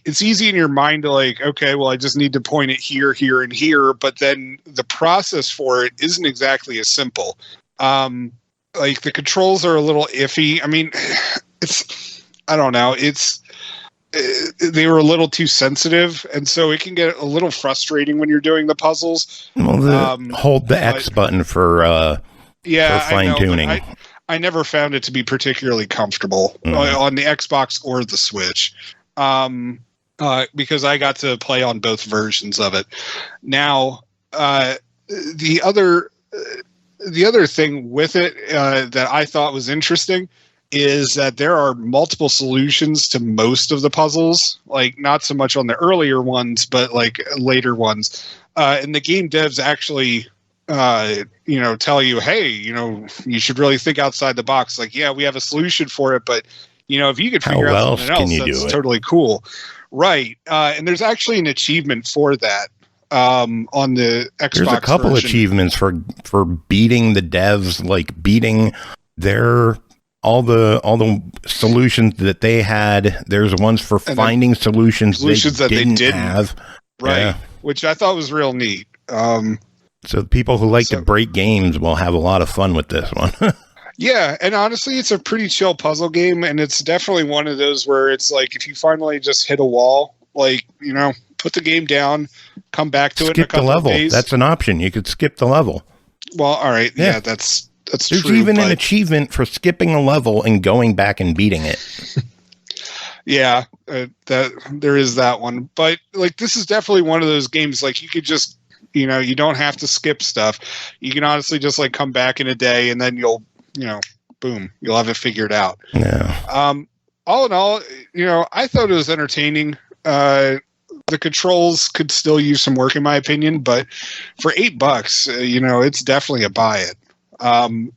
it's easy in your mind to like, okay, well, I just need to point it here, here, and here. But then the process for it isn't exactly as simple. Like the controls are a little iffy. I mean, I don't know. They were a little too sensitive, and so it can get a little frustrating when you're doing the puzzles. Well, hold the X button for fine tuning. I never found it to be particularly comfortable on the Xbox or the Switch, because I got to play on both versions of it. Now, the other thing with it that I thought was interesting is that there are multiple solutions to most of the puzzles, like not so much on the earlier ones, but like later ones. And the game devs actually tell you, hey, you should really think outside the box. Like, yeah, we have a solution for it, but if you could figure out something else, that's totally cool. Right. And there's actually an achievement for that on the Xbox. There's a couple achievements for beating the devs, like beating their all the solutions that they had. There's ones for finding solutions that they didn't have. Right. Yeah. Which I thought was real neat. So people who like to break games will have a lot of fun with this one. Yeah, and honestly, it's a pretty chill puzzle game, and it's definitely one of those where it's like if you finally just hit a wall, like, put the game down, come back to it in a couple of days. Skip the level. That's an option. You could skip the level. Well, all right. Yeah, that's There's true. There's even an achievement for skipping a level and going back and beating it. Yeah, that there is that one. But like, this is definitely one of those games, like you could just, you don't have to skip stuff. You can honestly just like come back in a day and then you'll, boom, you'll have it figured out. Yeah. All in all, I thought it was entertaining. The controls could still use some work in my opinion, but for $8, it's definitely a buy it.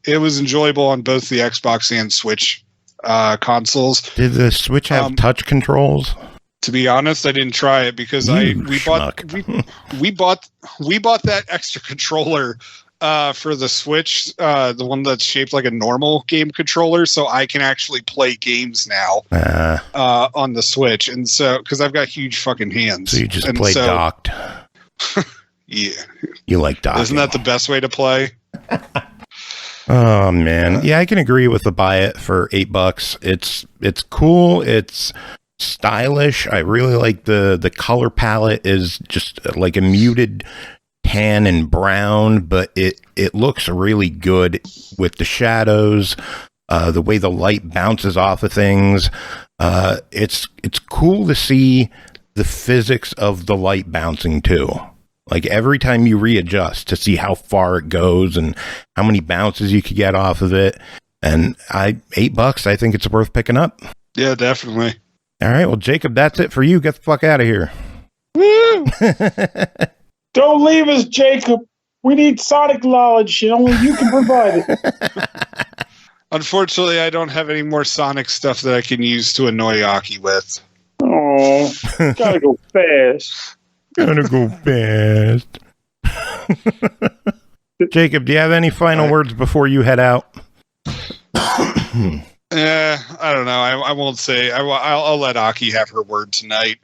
It was enjoyable on both the Xbox and Switch consoles. Did the Switch have touch controls? To be honest, I didn't try it because we bought that extra controller for the Switch, the one that's shaped like a normal game controller, so I can actually play games now on the Switch, and so because I've got huge fucking hands, so you just play docked. Yeah, you like docking. Isn't that the best way to play? Oh man, yeah, I can agree with the buy it for $8. It's cool. It's stylish. I really like the color palette is just like a muted tan and brown, but it looks really good with the shadows, the way the light bounces off of things. It's cool to see the physics of the light bouncing too. Like every time you readjust to see how far it goes and how many bounces you could get off of it. And $8, I think it's worth picking up. Yeah, definitely. All right, well, Jacob, that's it for you. Get the fuck out of here. Woo! Don't leave us, Jacob. We need Sonic knowledge, and only you can provide it. Unfortunately, I don't have any more Sonic stuff that I can use to annoy Aki with. Oh, gotta go fast. Gotta go fast. Jacob, do you have any final words before you head out? I don't know. I won't say. I'll let Aki have her word tonight.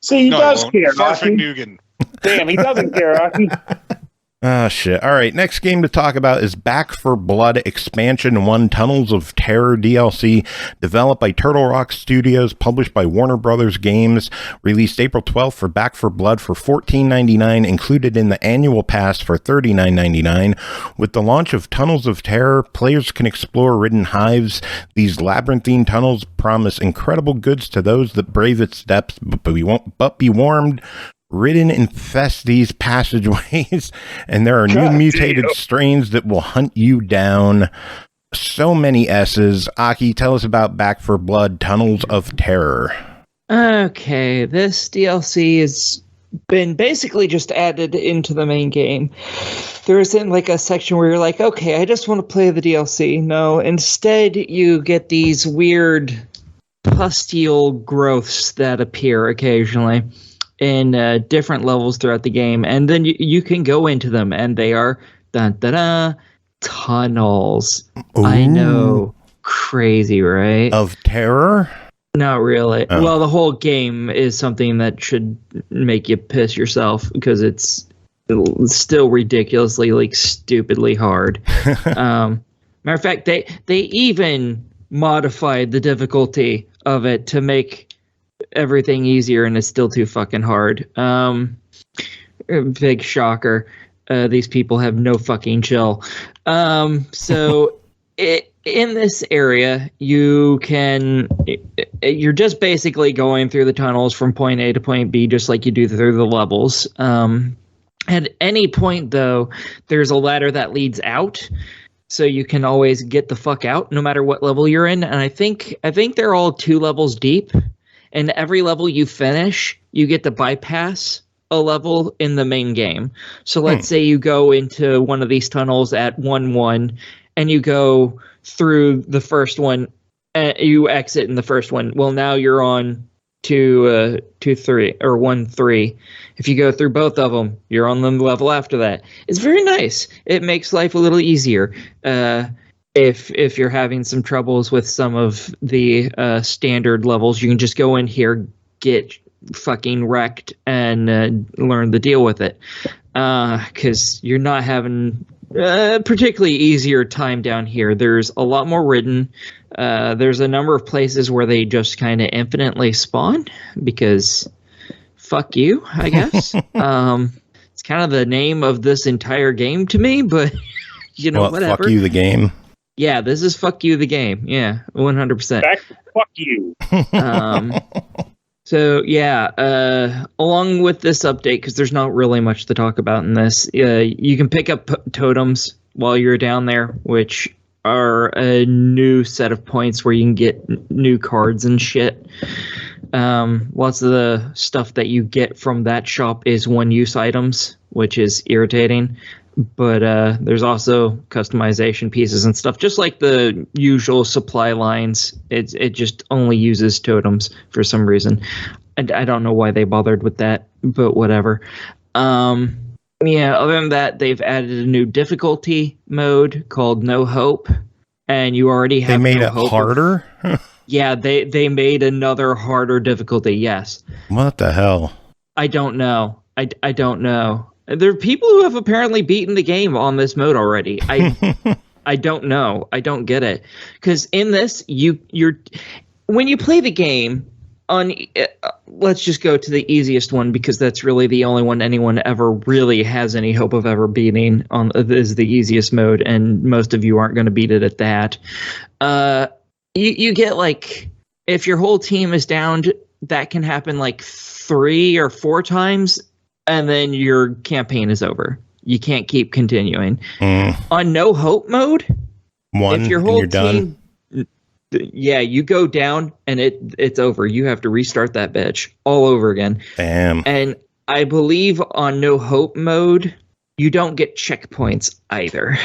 See, he does care, Aki. Nugan. Damn, he doesn't care, Aki. Ah, shit. All right, next game to talk about is Back 4 Blood Expansion 1 Tunnels of Terror DLC, developed by Turtle Rock Studios, published by Warner Brothers Games, released April 12th for Back 4 Blood for $14.99, included in the annual pass for $39.99. With the launch of Tunnels of Terror, players can explore ridden hives. These labyrinthine tunnels promise incredible goods to those that brave its depths, but be warned. Ridden infest these passageways, and there are new mutated strains that will hunt you down. So many S's. Aki, tell us about Back 4 Blood Tunnels of Terror. Okay, this DLC has been basically just added into the main game. There isn't like a section where you're like, okay, I just want to play the DLC. No, instead you get these weird pustule growths that appear occasionally. in different levels throughout the game, and then you can go into them, and they are tunnels. Ooh. I know, crazy, right? Of terror? Not really. Oh. Well, the whole game is something that should make you piss yourself because it's still ridiculously, like, stupidly hard. Matter of fact, they even modified the difficulty of it to make everything easier, and it's still too fucking hard. Big shocker. These people have no fucking chill. So in this area, you're just basically going through the tunnels from point A to point B, just like you do through the levels. At any point, though, there's a ladder that leads out, so you can always get the fuck out, no matter what level you're in. And I think they're all 2 levels deep, and every level you finish, you get to bypass a level in the main game. So let's say you go into one of these tunnels at 1-1, and you go through the first one, you exit in the first one. Well, now you're on 2-3 or 1-3. If you go through both of them, you're on the level after that. It's very nice. It makes life a little easier. If you're having some troubles with some of the standard levels, you can just go in here, get fucking wrecked, and learn to deal with it. Because you're not having particularly easier time down here. There's a lot more ridden. There's a number of places where they just kind of infinitely spawn because fuck you, I guess. It's kind of the name of this entire game to me, but whatever. Fuck you, the game. Yeah, this is fuck you, the game. Yeah, 100%. Back to fuck you. So yeah, along with this update, because there's not really much to talk about in this, you can pick up totems while you're down there, which are a new set of points where you can get new cards and shit. Lots of the stuff that you get from that shop is one-use items, which is irritating. But there's also customization pieces and stuff, just like the usual supply lines. It just only uses totems for some reason. I don't know why they bothered with that, but whatever. Yeah, other than that, they've added a new difficulty mode called No Hope, and you already have. They made it harder? Yeah, they made another harder difficulty. Yes. What the hell? I don't know. I don't know. There are people who have apparently beaten the game on this mode already. I don't know. I don't get it. Because in this, when you play the game on, let's just go to the easiest one because that's really the only one anyone ever really has any hope of ever beating. Is the easiest mode, and most of you aren't going to beat it at that. You get like, if your whole team is downed, that can happen like 3 or 4 times. And then your campaign is over. You can't keep continuing. On No Hope mode, if your whole team, yeah, you go down and it's over. You have to restart that bitch all over again. Damn. And I believe on No Hope mode, you don't get checkpoints either.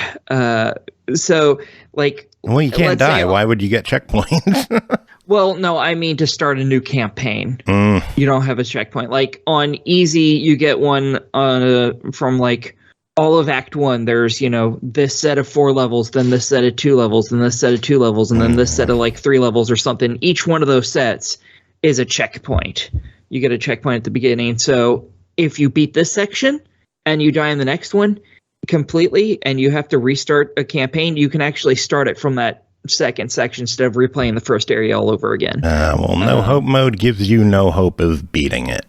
So, like, well, you can't die. Why would you get checkpoints? Well, no, I mean to start a new campaign. You don't have a checkpoint. Like on easy, you get one from like all of Act 1. There's, this set of 4 levels, then this set of 2 levels, then this set of 2 levels, and then this set of like 3 levels or something. Each one of those sets is a checkpoint. You get a checkpoint at the beginning. So if you beat this section and you die in the next one completely and you have to restart a campaign, you can actually start it from that second section instead of replaying the first area all over again. No Hope mode gives you no hope of beating it.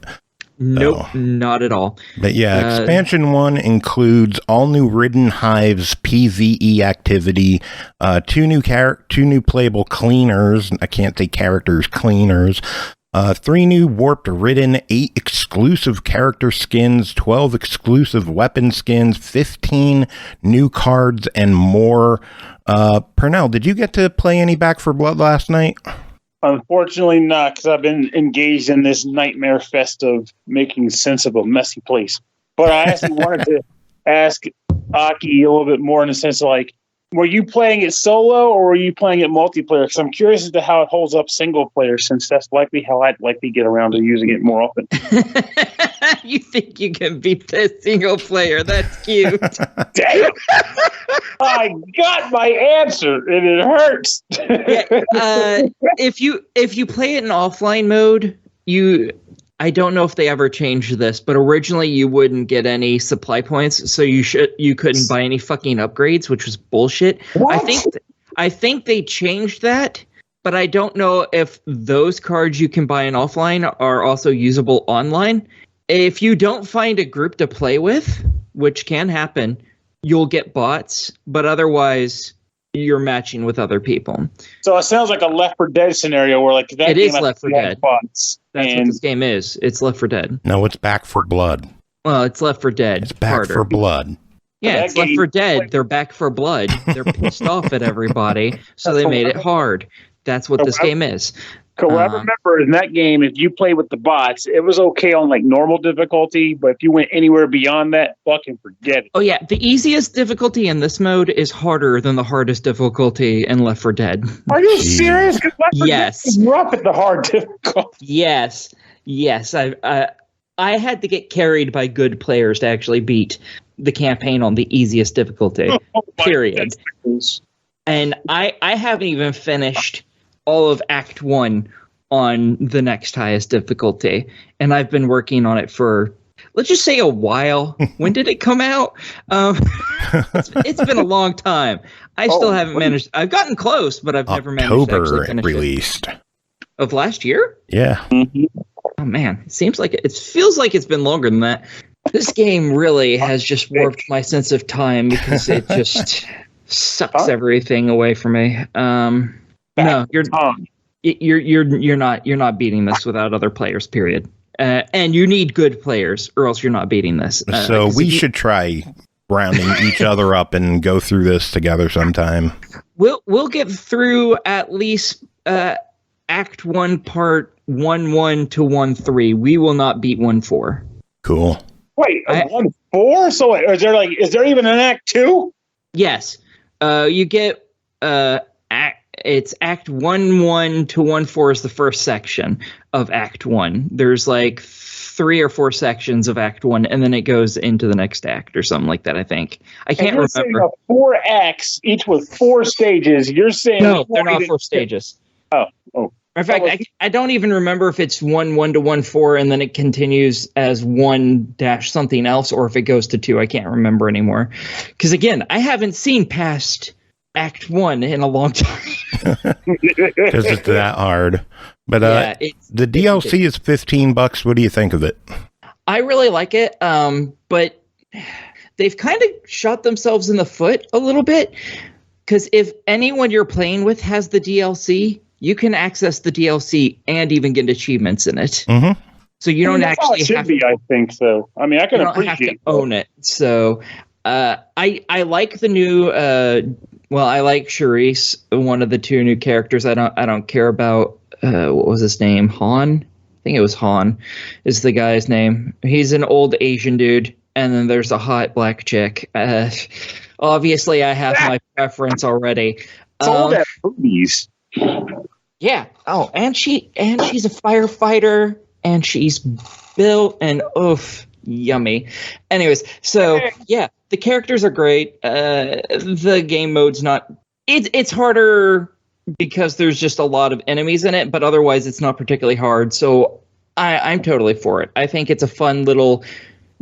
Nope, not at all. But yeah, expansion 1 includes all new Ridden Hives PvE activity, 2 new playable cleaners. I can't say characters, cleaners. 3 new warped ridden, 8 exclusive character skins, 12 exclusive weapon skins, 15 new cards, and more. Pernell, did you get to play any Back 4 Blood last night? Unfortunately not, because I've been engaged in this nightmare fest of making sense of a messy place. But I actually wanted to ask Aki a little bit more in the sense of, like, Were you playing it solo or were you playing it multiplayer? Because I'm curious as to how it holds up single player, since that's likely how I'd likely get around to using it more often. You think you can beat the single player? That's cute. Damn! I got my answer, and it hurts. If you play it in offline mode, I don't know if they ever changed this, but originally you wouldn't get any supply points, so you couldn't buy any fucking upgrades, which was bullshit. What? I think they changed that, but I don't know if those cards you can buy in offline are also usable online. If you don't find a group to play with, which can happen, you'll get bots, but otherwise you're matching with other people. So it sounds like a Left 4 Dead scenario where like that it is Left 4 Dead. Bots, That's what this game is. It's Left 4 Dead. No, it's Back 4 Blood. Well, it's Left 4 Dead. It's Back harder. 4 Blood. Yeah, it's Left 4 Dead. They're back for blood. They're pissed off at everybody, so they made it hard. That's what this game is. Because what I remember in that game, if you played with the bots, it was okay on like normal difficulty, but if you went anywhere beyond that, fucking forget it. Oh yeah, the easiest difficulty in this mode is harder than the hardest difficulty in Left 4 Dead. Are you serious? Yes. Is rough at the hard difficulty. Yes. I had to get carried by good players to actually beat the campaign on the easiest difficulty. Period. And I haven't even finished all of Act 1 on the next highest difficulty. And I've been working on it for, let's just say, a while. When did it come out? It's been a long time. I still haven't managed. I've gotten close, but I've never managed to actually finish released. it. Of last year? Yeah. Oh, man. It feels like it's been longer than that. This game really has just warped my sense of time because it just sucks everything away from me. No, you're not beating this without other players. Period. And you need good players, or else you're not beating this. So we should try rounding each other up and go through this together sometime. We'll get through at least Act 1, Part 1-1 to 1-3. We will not beat 1-4. Cool. Wait, 1-4? So is there even an Act 2? Yes. You get it's Act 1-1 to 1-4 is the first section of Act 1. There's like 3 or 4 sections of Act 1, and then it goes into the next act or something like that, I think. I can't remember. 4 acts, each with 4 stages. You're saying no, they're not 4 stages. Oh. In fact, I don't even remember if it's 1-1 to 1-4 and then it continues as 1-something else, or if it goes to 2. I can't remember anymore. Because again, I haven't seen past Act 1 in a long time. Because it's that hard. But the DLC is $15. What do you think of it? I really like it, but they've kind of shot themselves in the foot a little bit. Because if anyone you're playing with has the DLC, you can access the DLC and even get achievements in it. Mm-hmm. So you don't actually have to. I think so. I mean, I can appreciate own it. So I like the new. I like Charisse, one of the 2 new characters. I don't care about what was his name? Han? I think it was Han is the guy's name. He's an old Asian dude, and then there's a hot black chick. Obviously, I have my preference already. It's all that movies. Yeah. Oh, and she's a firefighter, and she's built and yummy. Anyways, so yeah, the characters are great. The game mode's not. It's harder because there's just a lot of enemies in it, but otherwise it's not particularly hard. So I'm totally for it. I think it's a fun little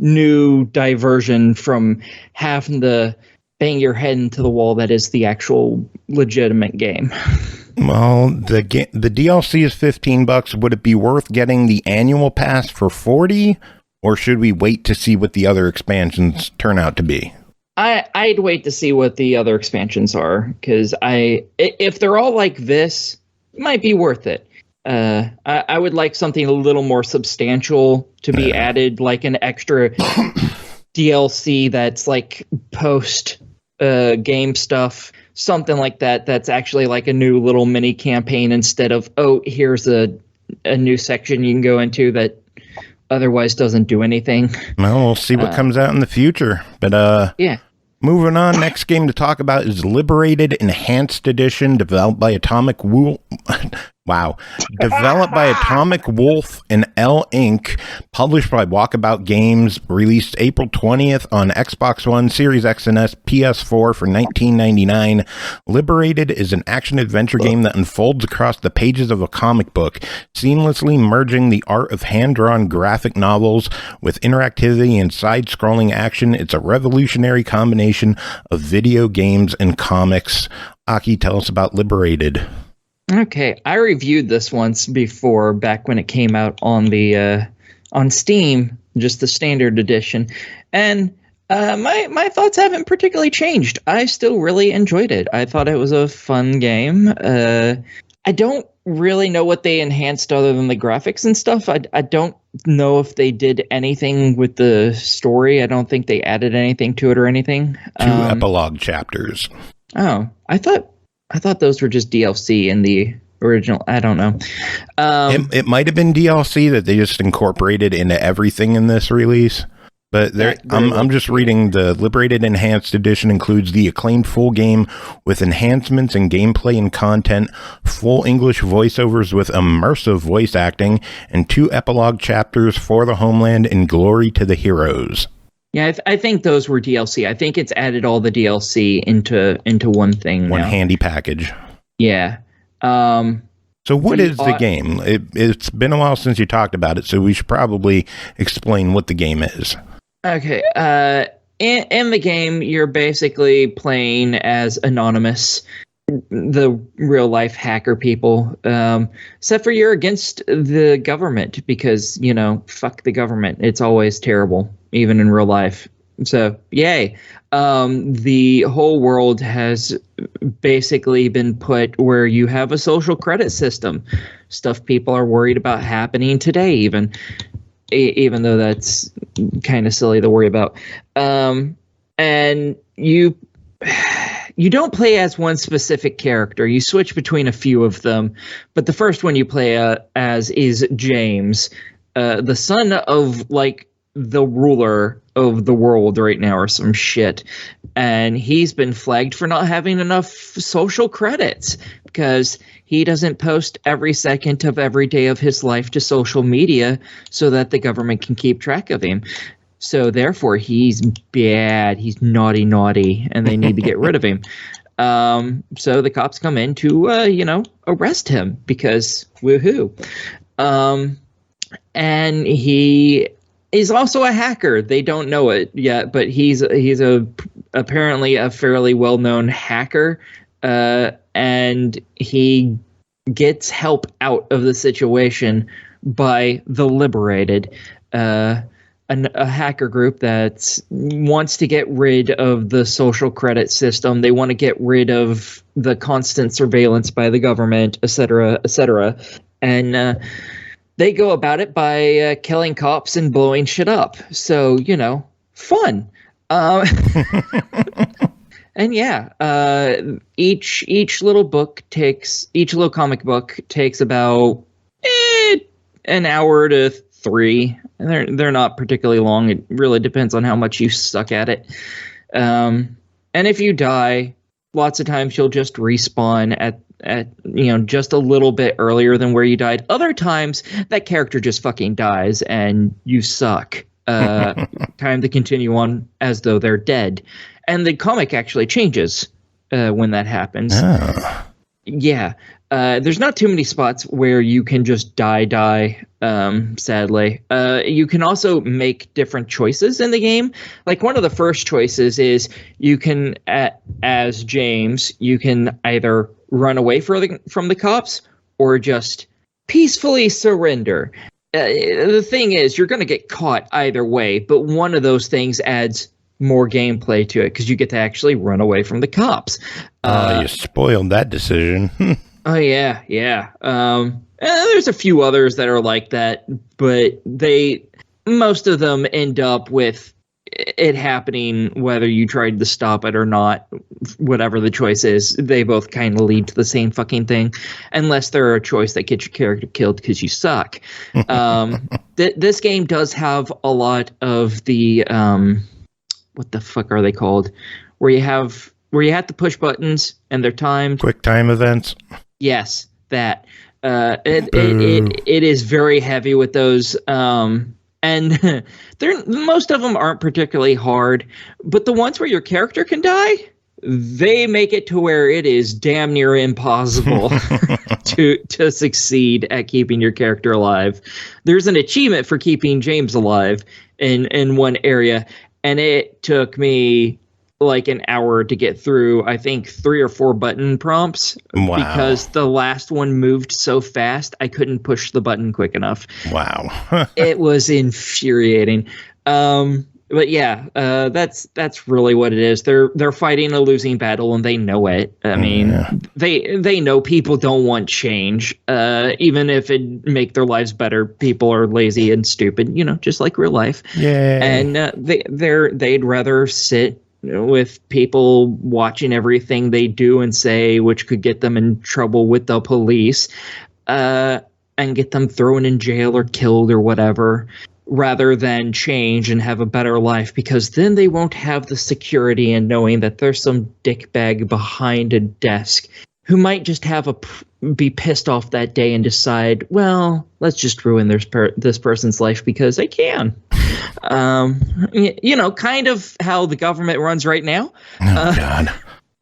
new diversion from having to bang your head into the wall that is the actual legitimate game. Well, the DLC is $15. Would it be worth getting the annual pass for $40, or should we wait to see what the other expansions turn out to be? I'd wait to see what the other expansions are, because if they're all like this, it might be worth it. I would like something a little more substantial to be added, like an extra DLC that's like post game stuff. Something like that that's actually like a new little mini campaign instead of, here's a new section you can go into that otherwise doesn't do anything. Well, we'll see what comes out in the future. But Moving on, next game to talk about is Liberated Enhanced Edition, developed by Atomic Wolf. Wow. Developed by Atomic Wolf and L.INC, published by Walkabout Games, released April 20th on Xbox One, Series X and S, PS4 for $19.99. Liberated is an action-adventure game that unfolds across the pages of a comic book, seamlessly merging the art of hand-drawn graphic novels with interactivity and side-scrolling action. It's a revolutionary combination of video games and comics. Aki, tell us about Liberated. Okay, I reviewed this once before, back when it came out on the on Steam, just the standard edition, and my thoughts haven't particularly changed. I still really enjoyed it. I thought it was a fun game. I don't really know what they enhanced other than the graphics and stuff. I don't know if they did anything with the story. I don't think they added anything to it or anything. 2 epilogue chapters. Oh, I thought those were just DLC in the original. I don't know. It might have been DLC that they just incorporated into everything in this release. But I'm just reading the Liberated Enhanced Edition includes the acclaimed full game with enhancements in gameplay and content, full English voiceovers with immersive voice acting, and 2 epilogue chapters for the homeland and glory to the heroes. Yeah, I think those were DLC. I think it's added all the DLC into one thing. One now. handy package. Yeah. So what is the game? It's been a while since you talked about it, so we should probably explain what the game is. Okay. In the game, you're basically playing as Anonymous, the real life hacker people, except for you're against the government because, fuck the government. It's always terrible, even in real life. So, yay. The whole world has basically been put where you have a social credit system. Stuff people are worried about happening today, even though that's kind of silly to worry about. And you don't play as one specific character. You switch between a few of them. But the first one you play as is James, the son of, the ruler of the world right now or some shit. And he's been flagged for not having enough social credits because he doesn't post every second of every day of his life to social media so that the government can keep track of him. So therefore, he's bad. He's naughty, and they need to get rid of him. So the cops come in to, arrest him because woohoo. And he is also a hacker. They don't know it yet, but he's apparently a fairly well-known hacker, and he gets help out of the situation by the Liberated, a hacker group that wants to get rid of the social credit system. They want to get rid of the constant surveillance by the government, et cetera, and they go about it by killing cops and blowing shit up. So, fun. And yeah, each little comic book takes about an hour to 3. And they're not particularly long. It really depends on how much you suck at it. And if you die, lots of times you'll just respawn at just a little bit earlier than where you died. Other times that character just fucking dies and you suck. Time to continue on as though they're dead. And the comic actually changes when that happens. Oh. Yeah. There's not too many spots where you can just die, sadly. You can also make different choices in the game. Like one of the first choices is you can, as James, you can either run away from the cops or just peacefully surrender. The thing is, you're going to get caught either way, but one of those things adds more gameplay to it because you get to actually run away from the cops. You spoiled that decision. Oh, yeah. There's a few others that are like that, but most of them end up with it happening whether you tried to stop it or not. Whatever the choice is, they both kind of lead to the same fucking thing, unless they're a choice that gets your character killed because you suck. This game does have a lot of the what the fuck are they called? where you have to push buttons and they're timed. Quick time events. Yes, that. It is very heavy with those. And most of them aren't particularly hard, but the ones where your character can die, they make it to where it is damn near impossible to succeed at keeping your character alive. There's an achievement for keeping James alive in one area, and it took me like an hour to get through, I think 3 or 4 button prompts. Wow. Because the last one moved so fast I couldn't push the button quick enough. Wow. It was infuriating. But yeah, that's really what it is. They're fighting a losing battle and they know it. I mean, they know people don't want change. Even if it make their lives better, people are lazy and stupid, just like real life. Yeah. And they'd rather sit with people watching everything they do and say, which could get them in trouble with the police, and get them thrown in jail or killed or whatever, rather than change and have a better life, because then they won't have the security and knowing that there's some dickbag behind a desk who might just be pissed off that day and decide, well, let's just ruin this person's life because they can. Kind of how the government runs right now. Oh, God.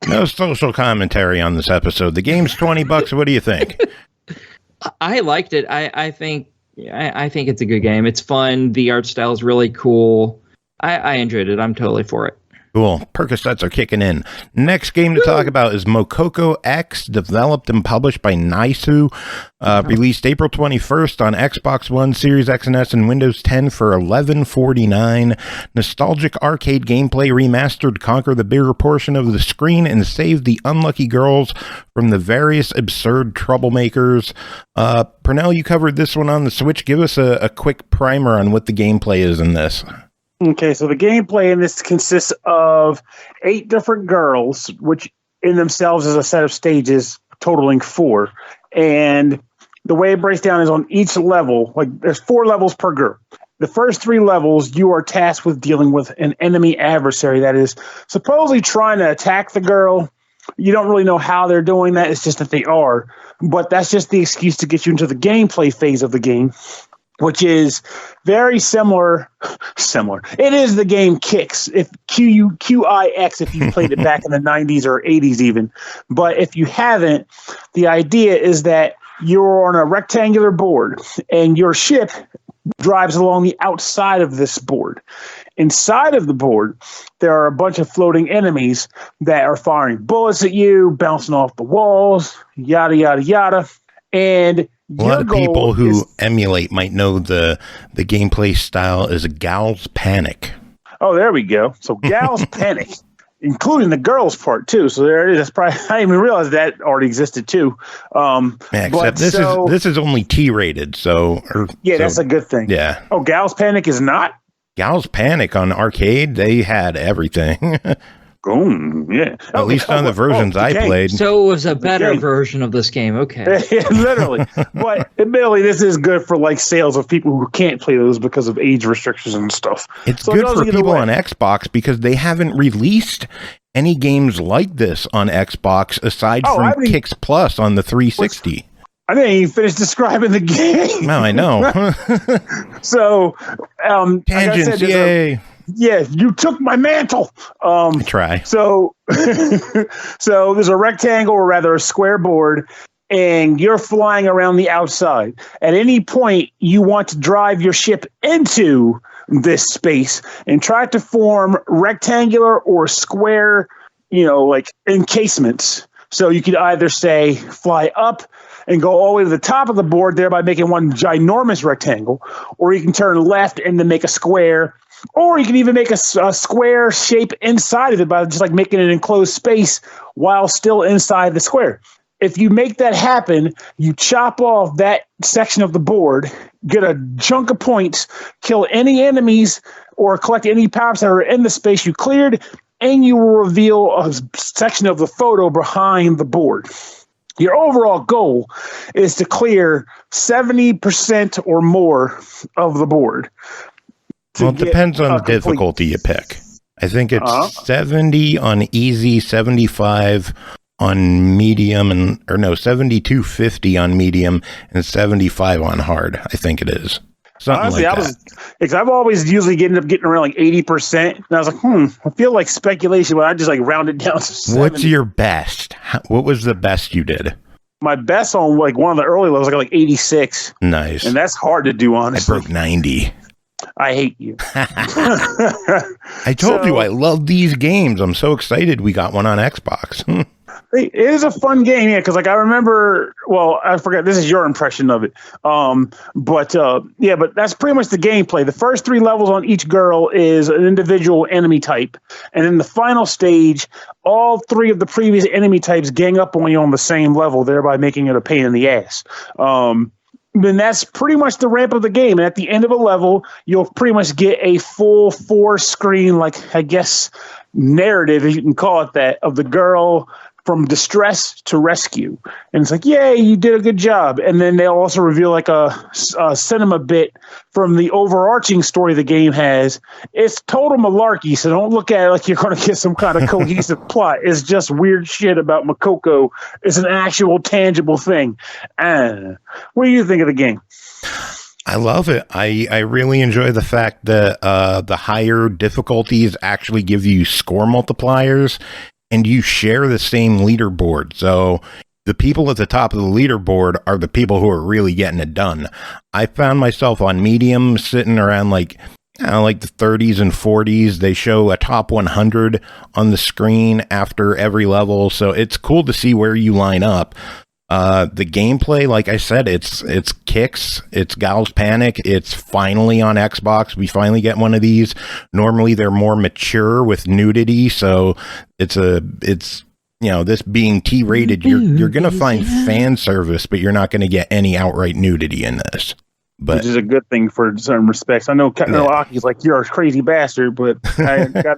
No social commentary on this episode. The game's $20. What do you think? I liked it. I think it's a good game. It's fun. The art style is really cool. I enjoyed it. I'm totally for it. Cool. Percocets are kicking in. Next game to talk about is Mokoko X, developed and published by NAISU. Released April 21st on Xbox One, Series X and S, and Windows 10 for $11.49. Nostalgic arcade gameplay remastered. Conquer the bigger portion of the screen and save the unlucky girls from the various absurd troublemakers. Pernell, you covered this one on the Switch. Give us a quick primer on what the gameplay is in this. Okay, so the gameplay in this consists of 8 different girls, which in themselves is a set of stages totaling 4. And the way it breaks down is on each level, like there's 4 levels per girl. The first 3 levels, you are tasked with dealing with an enemy adversary that is supposedly trying to attack the girl. You don't really know how they're doing that. It's just that they are. But that's just the excuse to get you into the gameplay phase of the game, which is very similar. It is the game Kix, if QIX, if you played it back in the 90s or 80s even. But if you haven't, the idea is that you're on a rectangular board and your ship drives along the outside of this board. Inside of the board, there are a bunch of floating enemies that are firing bullets at you, bouncing off the walls, yada, yada, yada. And a lot of people who emulate might know the gameplay style is Gal's Panic. Oh, there we go. So Gal's Panic, including the girls part too. So there it is. That's probably, I didn't even realize that already existed too. Except this is only T-rated. That's a good thing. Yeah. Oh, Gal's Panic is not? Gal's Panic on arcade, they had everything. Yeah. At least on the versions I played. So it was a better version of this game. Okay. Literally. But admittedly, this is good for like sales of people who can't play those because of age restrictions and stuff. It's good for people on Xbox because they haven't released any games like this on Xbox aside from Kix Plus on the 360. I didn't even finish describing the game. No, I know. So, tangents, like yay. Yeah, you took my mantle. Try. So there's a rectangle, or rather a square board, and you're flying around the outside. At any point, you want to drive your ship into this space and try to form rectangular or square, like encasements. So you could either say fly up and go all the way to the top of the board, thereby making one ginormous rectangle, or you can turn left and then make a square. Or you can even make a square shape inside of it by just like making an enclosed space while still inside the square. If you make that happen, you chop off that section of the board, get a chunk of points, kill any enemies, or collect any power-ups that are in the space you cleared, and you will reveal a section of the photo behind the board. Your overall goal is to clear 70% or more of the board. Well, it depends on the difficulty you pick. I think it's 70 on easy, 75 on medium, 72.50 on medium, and 75 on hard. I think it is. Something Honestly, like because I've always usually getting around like 80%. And I was like, I feel like speculation, but I just like round it down to 70. What's your best? What was the best you did? My best on like one of the early levels, I got like 86. Nice. And that's hard to do, honestly. I broke 90. I hate you. I told you I love these games. I'm so excited we got one on Xbox. It is a fun game, yeah, because like I remember, well, I forgot, this is your impression of it. But that's pretty much the gameplay. The first 3 levels on each girl is an individual enemy type. And in the final stage, all 3 of the previous enemy types gang up on you on the same level, thereby making it a pain in the ass. Then that's pretty much the ramp of the game. And at the end of a level, you'll pretty much get a full 4-screen, like, I guess, narrative, if you can call it that, of the girl from distress to rescue. And it's like, yay, you did a good job. And then they'll also reveal like a cinema bit from the overarching story the game has. It's total malarkey, so don't look at it like you're going to get some kind of cohesive plot. It's just weird shit about Mokoko. It's an actual tangible thing. What do you think of the game? I love it. I really enjoy the fact that the higher difficulties actually give you score multipliers, and you share the same leaderboard. So the people at the top of the leaderboard are the people who are really getting it done. I found myself on medium sitting around like the 30s and 40s. They show a top 100 on the screen after every level. So it's cool to see where you line up. The gameplay, like I said, it's kicks, it's Gal's Panic, it's finally on Xbox. We finally get one of these. Normally they're more mature with nudity, so it's this being T-rated, you're gonna find fan service, but you're not gonna get any outright nudity in this. But which is a good thing for certain respects. I know Aki's like, you're a crazy bastard, but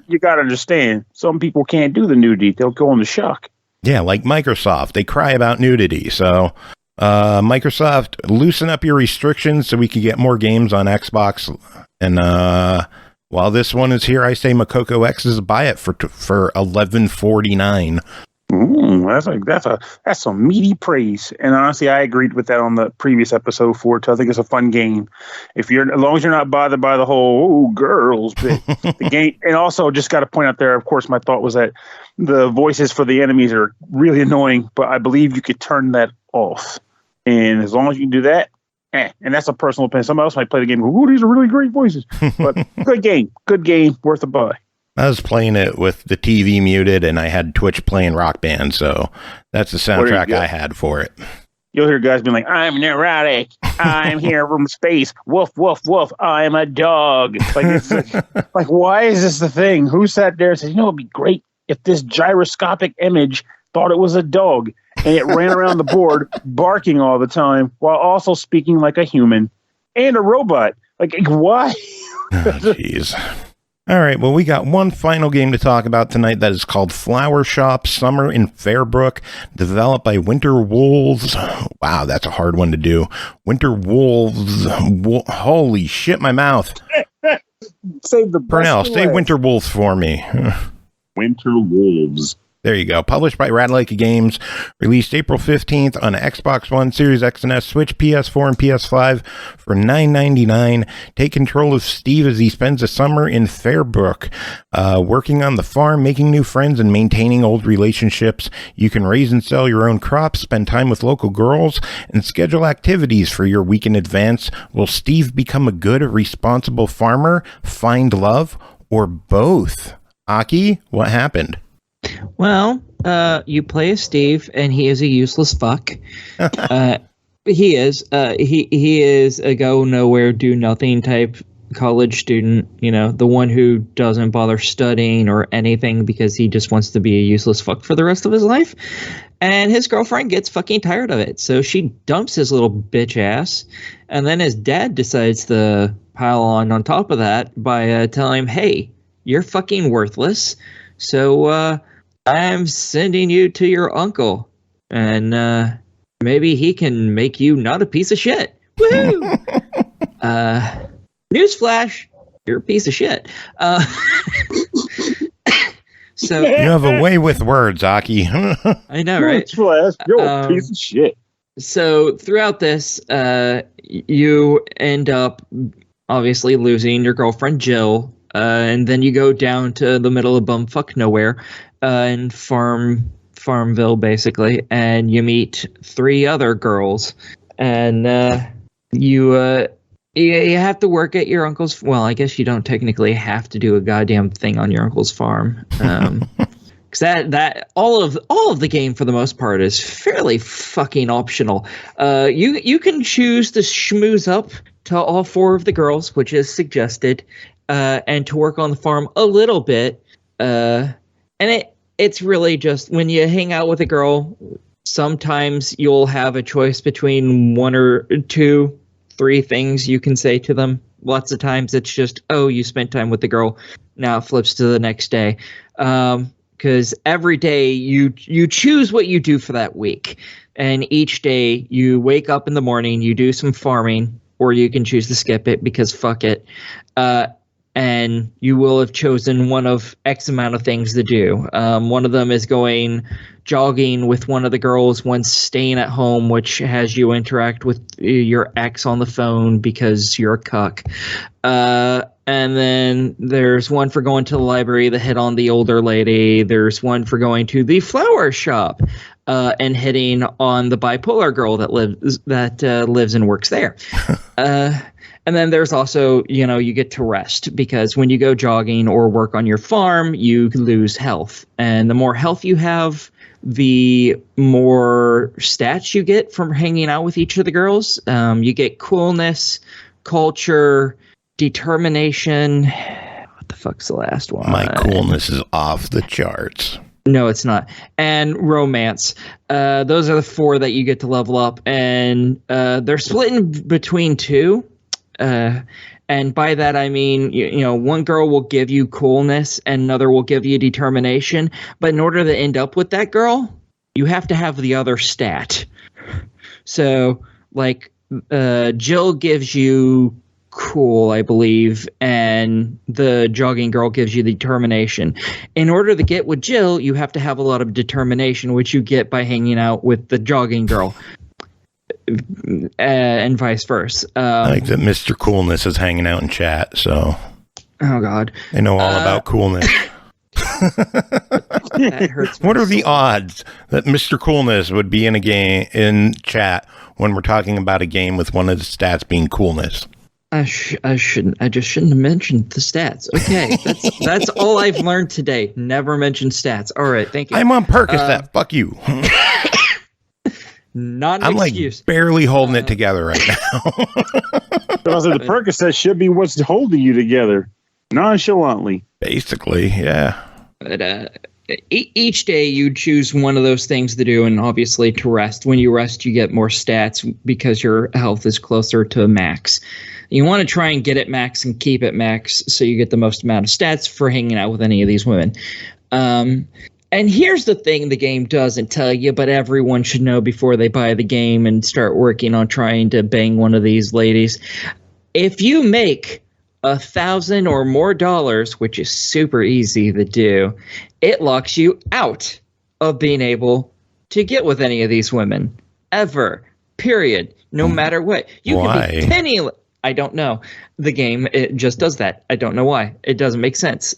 you got to understand, some people can't do the nudity. They'll go into shock. Yeah, like Microsoft. They cry about nudity. So, Microsoft, loosen up your restrictions so we can get more games on Xbox. And while this one is here, I say Mokoko X is buy it for $11.49. That's some meaty praise. And honestly, I agreed with that on the previous episode for it. I think it's a fun game. As long as you're not bothered by the whole girls bit, the game. And also, just got to point out there, of course, my thought was that the voices for the enemies are really annoying, but I believe you could turn that off. And as long as you can do that, and that's a personal opinion. Somebody else might play the game and go, "Ooh, these are really great voices." But good game, worth a buy. I was playing it with the TV muted, and I had Twitch playing Rock Band, so that's the soundtrack I had for it. You'll hear guys being like, "I'm neurotic. I'm here from space. Woof, woof, woof. I'm a dog." Like, it's like, why is this the thing? Who sat there and said, it'd be great if this gyroscopic image thought it was a dog, and it ran around the board barking all the time while also speaking like a human and a robot. Like, why? Jeez. All right, well, we got one final game to talk about tonight that is called Flower Shop Summer in Fairbrook, developed by Winter Wolves. Wow, that's a hard one to do. Winter Wolves. Holy shit, my mouth. Save the Pernell, say Winter Wolves for me. Winter Wolves. There you go. Published by Ratalaika Games. Released April 15th on Xbox One, Series X and S, Switch, PS4, and PS5 for $9.99. Take control of Steve as he spends the summer in Fairbrook, working on the farm, making new friends, and maintaining old relationships. You can raise and sell your own crops, spend time with local girls, and schedule activities for your week in advance. Will Steve become a good, responsible farmer, find love, or both? Aki, what happened? Well, you play as Steve, and he is a useless fuck. He is. He is a go nowhere, do nothing type college student. The one who doesn't bother studying or anything because he just wants to be a useless fuck for the rest of his life. And his girlfriend gets fucking tired of it, so she dumps his little bitch ass. And then his dad decides to pile on top of that by telling him, "Hey, you're fucking worthless. So I'm sending you to your uncle, and maybe he can make you not a piece of shit." Woohoo! Newsflash, you're a piece of shit. So you have a way with words, Aki. I know, right? You're a piece of shit. So throughout this, you end up obviously losing your girlfriend Jill, and then you go down to the middle of bumfuck nowhere, in Farmville basically, and you meet 3 other girls, and you have to work at your uncle's. Well, I guess you don't technically have to do a goddamn thing on your uncle's farm. Because that all of the game for the most part is fairly fucking optional. You can choose to schmooze up to all 4 of the girls, which is suggested, and to work on the farm a little bit. And it's really just when you hang out with a girl, sometimes you'll have a choice between 1 or 2, 3 things you can say to them. Lots of times it's just, oh, you spent time with the girl. Now it flips to the next day. Because every day you choose what you do for that week. And each day you wake up in the morning, you do some farming, or you can choose to skip it because fuck it. And you will have chosen one of X amount of things to do. One of them is going jogging with one of the girls, one's staying at home, which has you interact with your ex on the phone because you're a cuck. And then there's one for going to the library to hit on the older lady. There's one for going to the flower shop and hitting on the bipolar girl that lives and works there. And then there's also, you get to rest because when you go jogging or work on your farm, you lose health. And the more health you have, the more stats you get from hanging out with each of the girls. You get coolness, culture, determination. What the fuck's the last one? My coolness is off the charts. No, it's not. And romance. Those are the 4 that you get to level up. And they're split in between 2. And by that I mean, one girl will give you coolness and another will give you determination. But in order to end up with that girl, you have to have the other stat. So, like, Jill gives you cool, I believe, and the jogging girl gives you the determination. In order to get with Jill, you have to have a lot of determination, which you get by hanging out with the jogging girl. And vice versa. Like that Mr. Coolness is hanging out in chat, so. Oh, God. I know all about coolness. That hurts. What are the odds that Mr. Coolness would be in a game in chat when we're talking about a game with one of the stats being coolness? I just shouldn't have mentioned the stats. Okay, that's all I've learned today. Never mention stats. All right, thank you. I'm on Percocet. Fuck you. Not an excuse. Like barely holding it together right now. Because the Percocet should be what's holding you together, nonchalantly. Basically, yeah. But each day you choose one of those things to do, and obviously to rest. When you rest, you get more stats because your health is closer to max. You want to try and get it max and keep it max so you get the most amount of stats for hanging out with any of these women. And here's the thing the game doesn't tell you, but everyone should know before they buy the game and start working on trying to bang one of these ladies. If you make $1,000 or more, which is super easy to do, it locks you out of being able to get with any of these women. Ever. Period. No matter what. You Why? can be penniless. I don't know. The game, it just does that. I don't know why. It doesn't make sense.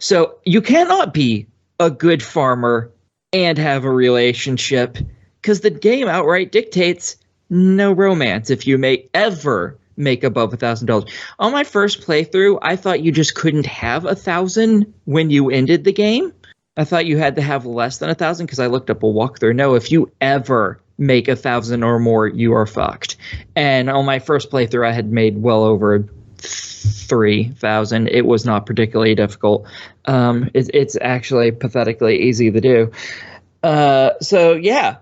So you cannot be a good farmer and have a relationship because the game outright dictates no romance if you may ever make above $1,000. On my first playthrough, I thought you just couldn't have 1,000 when you ended the game. I thought you had to have less than 1,000 because I looked up a walkthrough. No, if you ever make 1,000 or more, you are fucked. And on my first playthrough, I had made well over 3,000. It was not particularly difficult. It's actually pathetically easy to do. So yeah,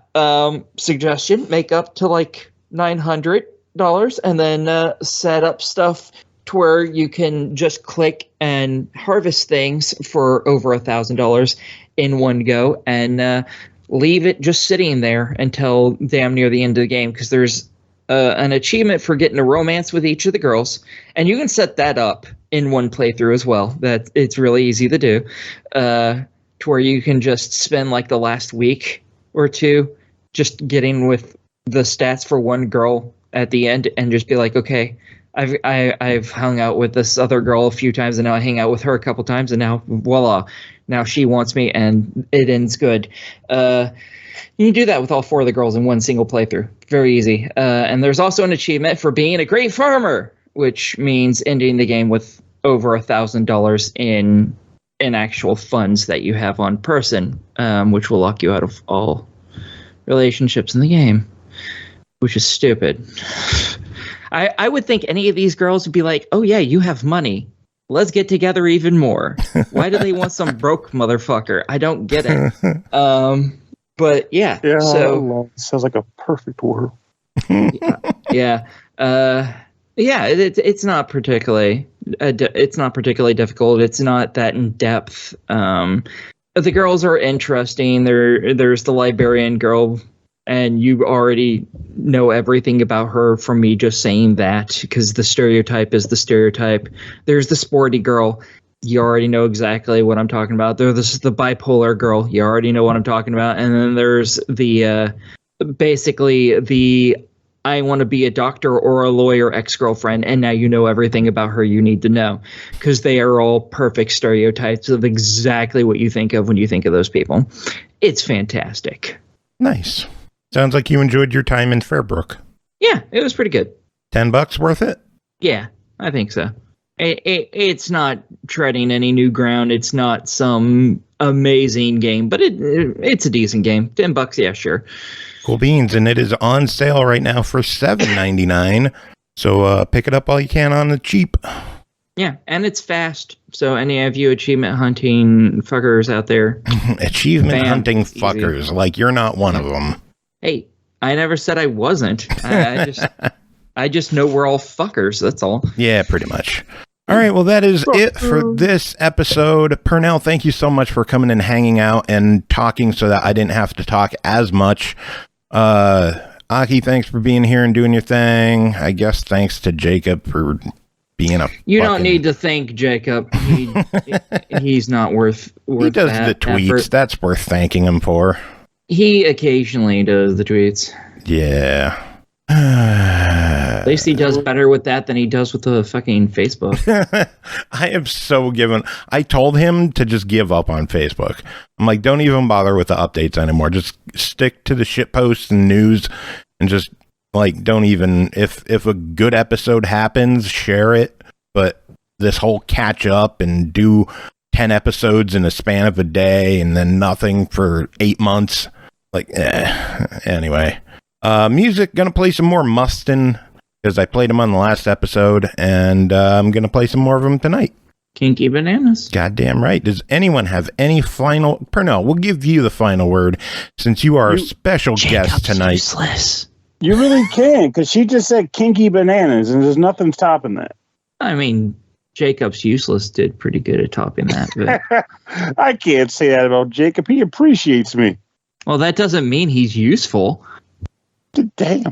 suggestion: make up to like $900 and then set up stuff to where you can just click and harvest things for over $1,000 in one go, and leave it just sitting there until damn near the end of the game, because there's an achievement for getting a romance with each of the girls, and you can set that up in one playthrough as well. That it's really easy to do, to where you can just spend like the last week or two just getting with the stats for one girl at the end, and just be like, okay, I've hung out with this other girl a few times, and now I hang out with her a couple times, and now voila, now she wants me, and it ends good. You can do that with all 4 of the girls in one single playthrough. Very easy. And there's also an achievement for being a great farmer, which means ending the game with over $1,000 in actual funds that you have on person, which will lock you out of all relationships in the game, which is stupid. I would think any of these girls would be like, oh yeah, you have money. Let's get together even more. Why do they want some broke motherfucker? I don't get it. But yeah, so sounds like a perfect world. yeah. It's not particularly difficult. It's not that in depth. The girls are interesting. There's the librarian girl, and you already know everything about her from me just saying that, because the stereotype is the stereotype. There's the sporty girl. You already know exactly what I'm talking about. There's the bipolar girl. You already know what I'm talking about. And then there's the basically the I want to be a doctor or a lawyer ex-girlfriend, and now you know everything about her you need to know, because they are all perfect stereotypes of exactly what you think of when you think of those people. It's fantastic. Nice. Sounds like you enjoyed your time in Fairbrook. Yeah, it was pretty good. $10 worth it? Yeah, I think so. It's not treading any new ground. It's not some amazing game, but it's a decent game. $10, yeah, sure. Cool beans, and it is on sale right now for $7.99. So pick it up while you can on the cheap. Yeah, and it's fast. So any of you achievement hunting fuckers out there, achievement hunting fuckers, easy. Like you're not one of them. Hey, I never said I wasn't. I just know we're all fuckers. That's all. Yeah, pretty much. All right, well, that is it for this episode. Pernell, thank you so much for coming and hanging out and talking so that I didn't have to talk as much. Aki, thanks for being here and doing your thing. I guess thanks to Jacob for being a don't need to thank Jacob. He's not worth he does the tweets. Effort. That's worth thanking him for. He occasionally does the tweets. Yeah. At least he does better with that than he does with the fucking Facebook. I have so given. I told him to just give up on Facebook. I'm like, don't even bother with the updates anymore. Just stick to the shit posts and news, and just like don't even. If a good episode happens, share it. But this whole catch up and do 10 episodes in a span of a day and then nothing for 8 months. Like, anyway. Music, gonna play some more Mustin, because I played him on the last episode, and I'm gonna play some more of them tonight. Kinky bananas. Goddamn right. Does anyone have any final... Pernell, we'll give you the final word, since you are a special guest tonight. Useless. You really can, because she just said kinky bananas, and there's nothing stopping that. I mean, Jacob's Useless did pretty good at topping that. But... I can't say that about Jacob. He appreciates me. Well, that doesn't mean he's useful. Damn.